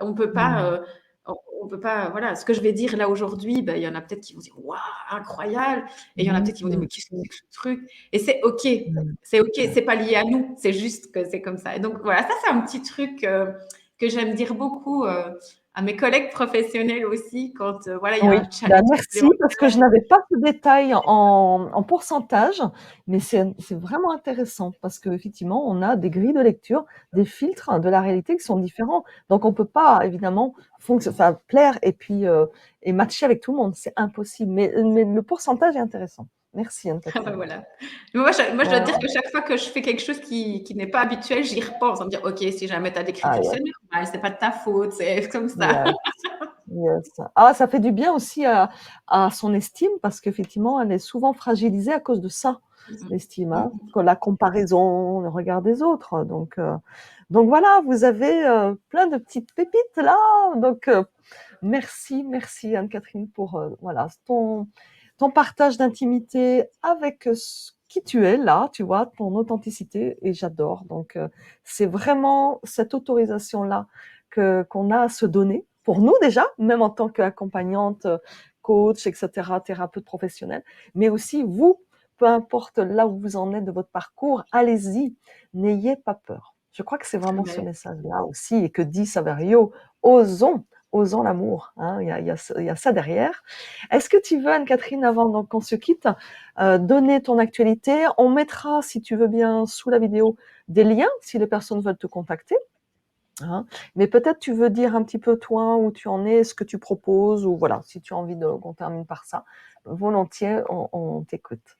[SPEAKER 2] on peut pas, voilà, ce que je vais dire là aujourd'hui, ben, il y en a peut-être qui vont dire: «Waouh, incroyable!» et il y en a
[SPEAKER 1] Mmh.
[SPEAKER 2] peut-être qui vont dire:
[SPEAKER 1] Mmh.
[SPEAKER 2] «Mais qu'est-ce que c'est que ce truc?» et
[SPEAKER 1] Mmh.
[SPEAKER 2] c'est OK, c'est pas lié à nous, c'est juste que c'est comme ça. Et donc voilà, ça c'est un petit truc, que j'aime dire beaucoup, à mes collègues professionnels aussi quand, voilà, il y a
[SPEAKER 1] Oui,
[SPEAKER 2] un
[SPEAKER 1] bah,
[SPEAKER 2] challenge
[SPEAKER 1] merci parce que
[SPEAKER 2] supplémentaire.
[SPEAKER 1] je n'avais pas ce détail en pourcentage, mais c'est vraiment intéressant parce qu'effectivement, on a des grilles de lecture, des filtres de la réalité qui sont différents. Donc on peut pas évidemment enfin plaire et puis, et matcher avec tout le monde, c'est impossible. Mais le pourcentage est intéressant. Merci
[SPEAKER 2] Ah bah,
[SPEAKER 1] Anne-Catherine.
[SPEAKER 2] voilà. Moi, je dois dire
[SPEAKER 1] Voilà.
[SPEAKER 2] que chaque fois que je fais quelque chose qui n'est pas habituel, j'y repense, en me dire: «OK, si jamais tu as des
[SPEAKER 1] Ah
[SPEAKER 2] critiques,
[SPEAKER 1] ouais,
[SPEAKER 2] c'est normal, c'est pas de ta faute, c'est comme ça».
[SPEAKER 1] yes, yes. Ah, ça fait du bien aussi à son estime parce qu'effectivement, elle est souvent fragilisée à cause de ça,
[SPEAKER 2] Mmh mh.
[SPEAKER 1] l'estime,
[SPEAKER 2] Mmh
[SPEAKER 1] hein,
[SPEAKER 2] mh.
[SPEAKER 1] que la comparaison, le regard des autres. Donc voilà, vous avez, plein de petites pépites là, donc merci, merci Anne-Catherine pour, voilà, ton partage d'intimité avec, qui tu es là, tu vois? Ton authenticité et j'adore donc c'est vraiment cette autorisation-là qu'on a à se donner, pour nous déjà, même en tant qu'accompagnante, coach et cetera, thérapeute professionnelle, mais aussi vous, peu importe là où vous en êtes de votre parcours, allez-y, n'ayez pas peur. Je crois que c'est vraiment ce
[SPEAKER 2] Ouais.
[SPEAKER 1] message-là aussi et que dit Saverio: «Osons, osons l'amour», hein, il y a ça derrière. Est-ce que tu veux, Anne-Catherine, avant donc qu'on se quitte, donner ton actualité? On mettra, si tu veux bien, sous la vidéo, des liens si les personnes veulent te contacter. Hein. Mais peut-être tu veux dire un petit peu toi où tu en es, ce que tu proposes, ou voilà, si tu as envie qu'on termine par ça, volontiers, on t'écoute.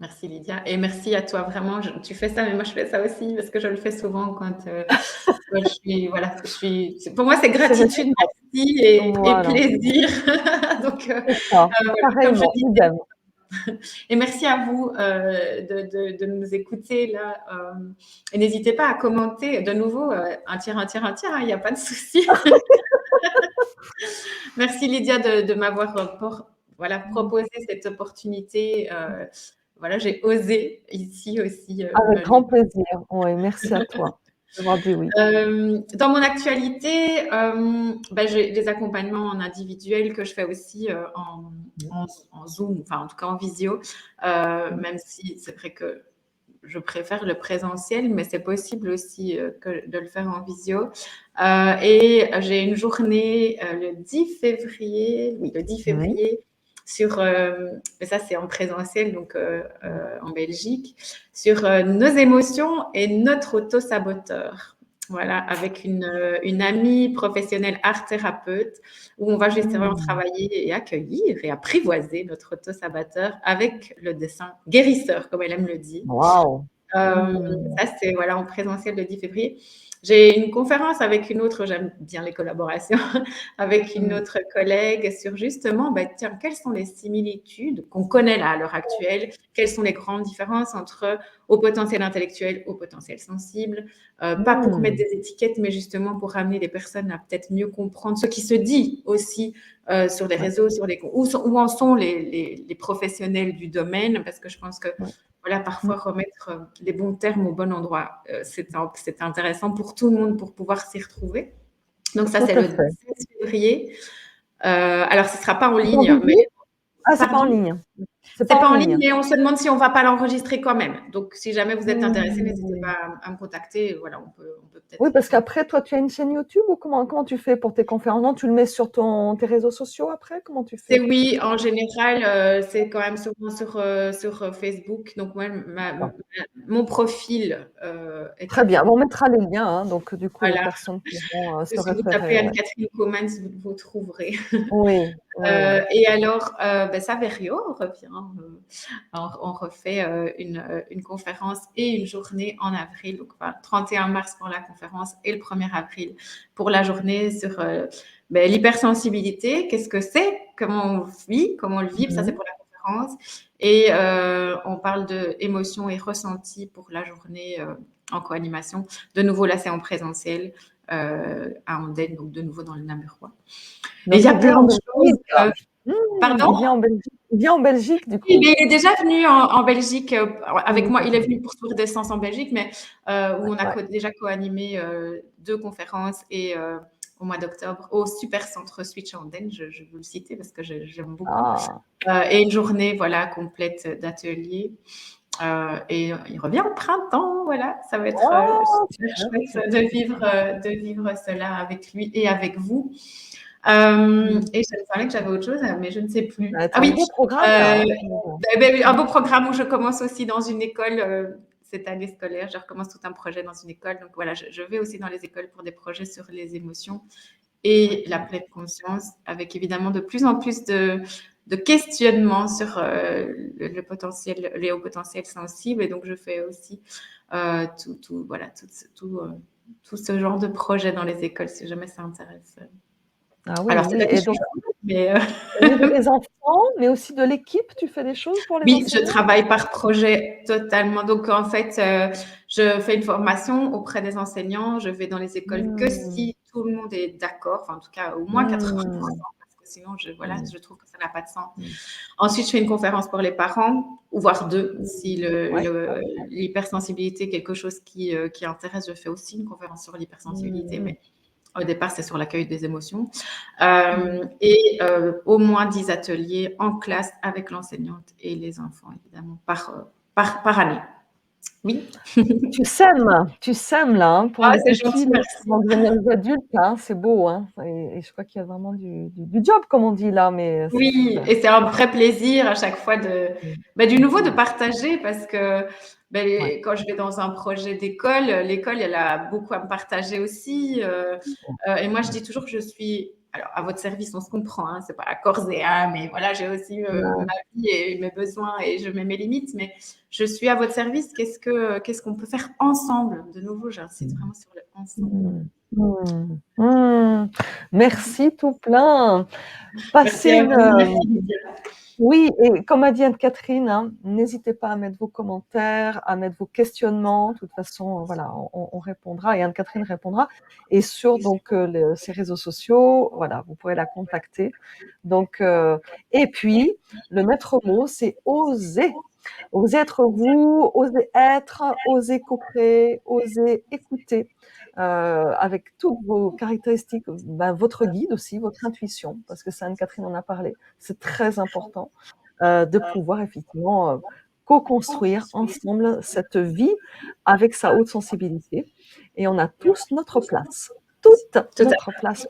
[SPEAKER 2] Merci Lydia et merci à toi vraiment, tu fais ça, mais moi je fais ça aussi parce que je le fais souvent quand, je suis voilà, pour moi c'est
[SPEAKER 1] C'est
[SPEAKER 2] gratitude,
[SPEAKER 1] réciproque.
[SPEAKER 2] merci et
[SPEAKER 1] Voilà,
[SPEAKER 2] plaisir. Donc,
[SPEAKER 1] c'est ça,
[SPEAKER 2] voilà, comme je
[SPEAKER 1] pareillement,
[SPEAKER 2] dis.
[SPEAKER 1] idem.
[SPEAKER 2] Et merci à vous de nous écouter là. Et n'hésitez pas à commenter de nouveau un tiers, un tiers, un tiers, il n'y a pas de souci. Merci Lydia de m'avoir voilà, proposé cette opportunité. voilà, j'ai osé ici aussi
[SPEAKER 1] Avec
[SPEAKER 2] me
[SPEAKER 1] grand plaisir. Oui, merci à toi d'avoir dit oui.
[SPEAKER 2] Dans mon actualité, bah, j'ai des accompagnements en individuel que je fais aussi
[SPEAKER 1] Mmh.
[SPEAKER 2] en Zoom, enfin en tout cas en visio,
[SPEAKER 1] Mmh.
[SPEAKER 2] même si c'est vrai que je préfère le présentiel, mais c'est possible aussi de le faire en visio. Et j'ai une journée le 10 février, oui, le 10
[SPEAKER 1] Oui.
[SPEAKER 2] février, mais ça c'est en présentiel, donc en Belgique, sur nos émotions et notre auto-saboteur. Voilà, avec une amie professionnelle art thérapeute, où on va justement
[SPEAKER 1] Mmh.
[SPEAKER 2] travailler et accueillir et apprivoiser notre auto-saboteur avec le dessin guérisseur, comme elle aime le dire.
[SPEAKER 1] Waouh!
[SPEAKER 2] Euh,
[SPEAKER 1] Mmh.
[SPEAKER 2] Ça, c'est voilà, en présentiel le 10 février. J'ai une conférence avec une autre, j'aime bien les collaborations, avec une
[SPEAKER 1] Mmh.
[SPEAKER 2] autre collègue sur justement, bah, tiens, quelles sont les similitudes qu'on connaît là à l'heure actuelle, quelles sont les grandes différences entre au potentiel intellectuel, au potentiel sensible, pas pour mettre
[SPEAKER 1] Mmh.
[SPEAKER 2] des étiquettes, mais justement pour amener les personnes à peut-être mieux comprendre ce qui se dit aussi sur les
[SPEAKER 1] Ouais,
[SPEAKER 2] réseaux, où en sont les professionnels du domaine, parce que je pense que
[SPEAKER 1] ouais.
[SPEAKER 2] voilà,
[SPEAKER 1] Mmh.
[SPEAKER 2] parfois remettre les bons termes au bon endroit, c'est intéressant pour tout le monde pour pouvoir s'y retrouver. Donc ça,
[SPEAKER 1] Tout
[SPEAKER 2] c'est
[SPEAKER 1] à
[SPEAKER 2] le
[SPEAKER 1] fait.
[SPEAKER 2] 16 février. Alors, ce ne sera pas en
[SPEAKER 1] C'est en
[SPEAKER 2] ligne, mais
[SPEAKER 1] visio? Ah, c'est pas en
[SPEAKER 2] pardon?
[SPEAKER 1] ligne? C'est
[SPEAKER 2] C'est
[SPEAKER 1] pas en
[SPEAKER 2] pas en ligne,
[SPEAKER 1] ligne?
[SPEAKER 2] mais on se demande si on va pas l'enregistrer quand même. Donc, si jamais vous êtes intéressé, n'hésitez
[SPEAKER 1] Mmh.
[SPEAKER 2] pas à me contacter. Voilà, on peut
[SPEAKER 1] Oui,
[SPEAKER 2] peut-être y
[SPEAKER 1] parce
[SPEAKER 2] faire.
[SPEAKER 1] qu'après, toi, tu as une chaîne YouTube ou comment tu fais pour tes conférences? Non, tu le mets sur tes réseaux sociaux après? Comment tu
[SPEAKER 2] C'est
[SPEAKER 1] fais?
[SPEAKER 2] oui, en général, c'est quand même souvent sur Facebook. Donc moi,
[SPEAKER 1] D'accord.
[SPEAKER 2] mon profil est
[SPEAKER 1] Très
[SPEAKER 2] très
[SPEAKER 1] bien.
[SPEAKER 2] fort.
[SPEAKER 1] On mettra les liens, hein, donc du coup, les
[SPEAKER 2] Voilà.
[SPEAKER 1] personnes pourront, se
[SPEAKER 2] Si vous tapez
[SPEAKER 1] référer, ouais.
[SPEAKER 2] Anne-Catherine Commans, vous trouverez.
[SPEAKER 1] Oui, oui, oui.
[SPEAKER 2] Et alors, Saverio revient. On refait une conférence et une journée en avril, donc enfin, 31 mars pour la conférence et le 1er avril pour la journée sur l'hypersensibilité. Qu'est-ce que c'est? Comment on vit? Comment on le vit? Ça, c'est
[SPEAKER 1] Mmh.
[SPEAKER 2] pour la conférence. Et on parle de émotions et ressentis pour la journée en co-animation. De nouveau, là, c'est en présentiel à Andenne, donc de nouveau dans le Namurois. Et il
[SPEAKER 1] Donc
[SPEAKER 2] y a
[SPEAKER 1] il vient
[SPEAKER 2] plein
[SPEAKER 1] en
[SPEAKER 2] de choses.
[SPEAKER 1] Belgique? Mmh,
[SPEAKER 2] Pardon?
[SPEAKER 1] il vient en Belgique, du
[SPEAKER 2] Oui,
[SPEAKER 1] coup?
[SPEAKER 2] mais il est déjà venu en Belgique avec moi.
[SPEAKER 1] Mmh.
[SPEAKER 2] Il est venu pour Tour d'Essence en Belgique, mais où on a
[SPEAKER 1] Ouais.
[SPEAKER 2] déjà co-animé 2 conférences et au mois d'octobre au Super Centre Switch Anden, je veux le citer parce que j'aime beaucoup.
[SPEAKER 1] Ah!
[SPEAKER 2] Et une journée voilà, complète d'ateliers. Et il revient au printemps, voilà, ça va être
[SPEAKER 1] Oh!
[SPEAKER 2] super
[SPEAKER 1] Super,
[SPEAKER 2] chouette
[SPEAKER 1] super.
[SPEAKER 2] de vivre cela avec lui et avec vous.
[SPEAKER 1] Mmh.
[SPEAKER 2] Et je me parlais que j'avais autre chose, mais je ne sais plus.
[SPEAKER 1] Bah, tu
[SPEAKER 2] Ah
[SPEAKER 1] as un
[SPEAKER 2] oui,
[SPEAKER 1] beau programme là,
[SPEAKER 2] euh,
[SPEAKER 1] hein, dis donc.
[SPEAKER 2] un beau programme où je commence aussi dans une école cette année scolaire. Je recommence tout un projet dans une école. Donc voilà, je vais aussi dans les écoles pour des projets sur les émotions et la pleine conscience, avec évidemment de plus en plus de questionnements sur le potentiel, les hauts potentiels sensibles. Et donc je fais aussi voilà, tout ce genre de projet dans les écoles si jamais ça intéresse.
[SPEAKER 1] Ah
[SPEAKER 2] Alors c'est
[SPEAKER 1] oui,
[SPEAKER 2] pas que je
[SPEAKER 1] et
[SPEAKER 2] suis
[SPEAKER 1] donc
[SPEAKER 2] fou, mais
[SPEAKER 1] au niveau des enfants, mais aussi de l'équipe, tu fais des choses pour les
[SPEAKER 2] oui, je
[SPEAKER 1] enseignants?
[SPEAKER 2] travaille par projet totalement. Donc, en fait, je fais une formation auprès des enseignants. Je vais dans les écoles que
[SPEAKER 1] Mmh.
[SPEAKER 2] si tout le monde est d'accord, enfin, en tout cas, au moins 80%,
[SPEAKER 1] Mmh.
[SPEAKER 2] parce que sinon, voilà,
[SPEAKER 1] Mmh.
[SPEAKER 2] je trouve que ça n'a pas de sens.
[SPEAKER 1] Mmh.
[SPEAKER 2] Ensuite, je fais une conférence pour les parents, ou voire deux. Si
[SPEAKER 1] Mmh. Ouais, ouais.
[SPEAKER 2] l'hypersensibilité est quelque chose qui intéresse, je fais aussi une conférence sur l'hypersensibilité,
[SPEAKER 1] Mmh.
[SPEAKER 2] mais au départ, c'est sur l'accueil des émotions.
[SPEAKER 1] Mmh.
[SPEAKER 2] Et au moins 10 ateliers en classe avec l'enseignante et les enfants, évidemment, par année. Oui.
[SPEAKER 1] Tu sèmes là, hein, pour
[SPEAKER 2] Ah,
[SPEAKER 1] les
[SPEAKER 2] c'est
[SPEAKER 1] petits,
[SPEAKER 2] gentil,
[SPEAKER 1] là, qui
[SPEAKER 2] merci.
[SPEAKER 1] vont devenir des adultes, hein, c'est beau, hein, et je crois qu'il y a vraiment du job, comme on dit là, mais c'est
[SPEAKER 2] Oui,
[SPEAKER 1] super.
[SPEAKER 2] et c'est un vrai plaisir à chaque fois
[SPEAKER 1] Mmh.
[SPEAKER 2] du nouveau de
[SPEAKER 1] Mmh.
[SPEAKER 2] partager parce que
[SPEAKER 1] Ouais.
[SPEAKER 2] quand je vais dans un projet d'école, l'école, elle a beaucoup à me partager aussi. Et moi, je dis toujours que je suis alors à votre service, on se comprend, hein, c'est pas à corps et âme, mais voilà, j'ai aussi
[SPEAKER 1] Ouais.
[SPEAKER 2] ma vie et mes besoins et je mets mes limites, mais je suis à votre service. Qu'est-ce qu'on peut faire ensemble? De nouveau, j'insiste
[SPEAKER 1] Mmh.
[SPEAKER 2] vraiment sur le ensemble.
[SPEAKER 1] Mmh. Mmh. Mmh. Merci tout plein.
[SPEAKER 2] Merci
[SPEAKER 1] Passez
[SPEAKER 2] à
[SPEAKER 1] une,
[SPEAKER 2] vous, merci Lydia.
[SPEAKER 1] oui, et comme a dit Anne-Catherine, hein, n'hésitez pas à mettre vos commentaires, à mettre vos questionnements. De toute façon, voilà, on répondra et Anne-Catherine répondra. Et sur donc ses réseaux sociaux, voilà, vous pourrez la contacter. Donc, et puis, le maître mot, c'est oser. Osez être vous, osez être, osez co-créer, osez écouter, avec toutes vos caractéristiques, votre guide aussi, votre intuition, parce que ça, Anne-Catherine en a parlé. C'est très important, de pouvoir effectivement, co-construire ensemble cette vie avec sa haute sensibilité et on a tous notre place, toute
[SPEAKER 2] Tout à
[SPEAKER 1] notre place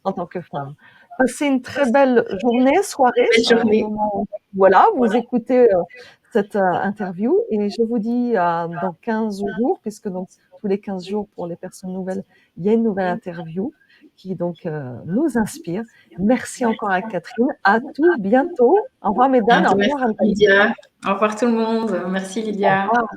[SPEAKER 1] en tant que femme. Passez une très belle journée, soirée,
[SPEAKER 2] fait. Belle
[SPEAKER 1] au
[SPEAKER 2] journée.
[SPEAKER 1] moment où voilà, vous écoutez, cette, interview et je vous dis à dans 15 jours, puisque donc tous les 15 jours pour les personnes nouvelles, il y a une nouvelle interview qui donc, nous inspire. Merci encore à Catherine. À tout bientôt. Au revoir mesdames, au
[SPEAKER 2] Bientôt, merci
[SPEAKER 1] revoir Anne-Catherine.
[SPEAKER 2] Lydia. Au revoir tout le monde. Merci
[SPEAKER 1] Au
[SPEAKER 2] Lydia.
[SPEAKER 1] revoir.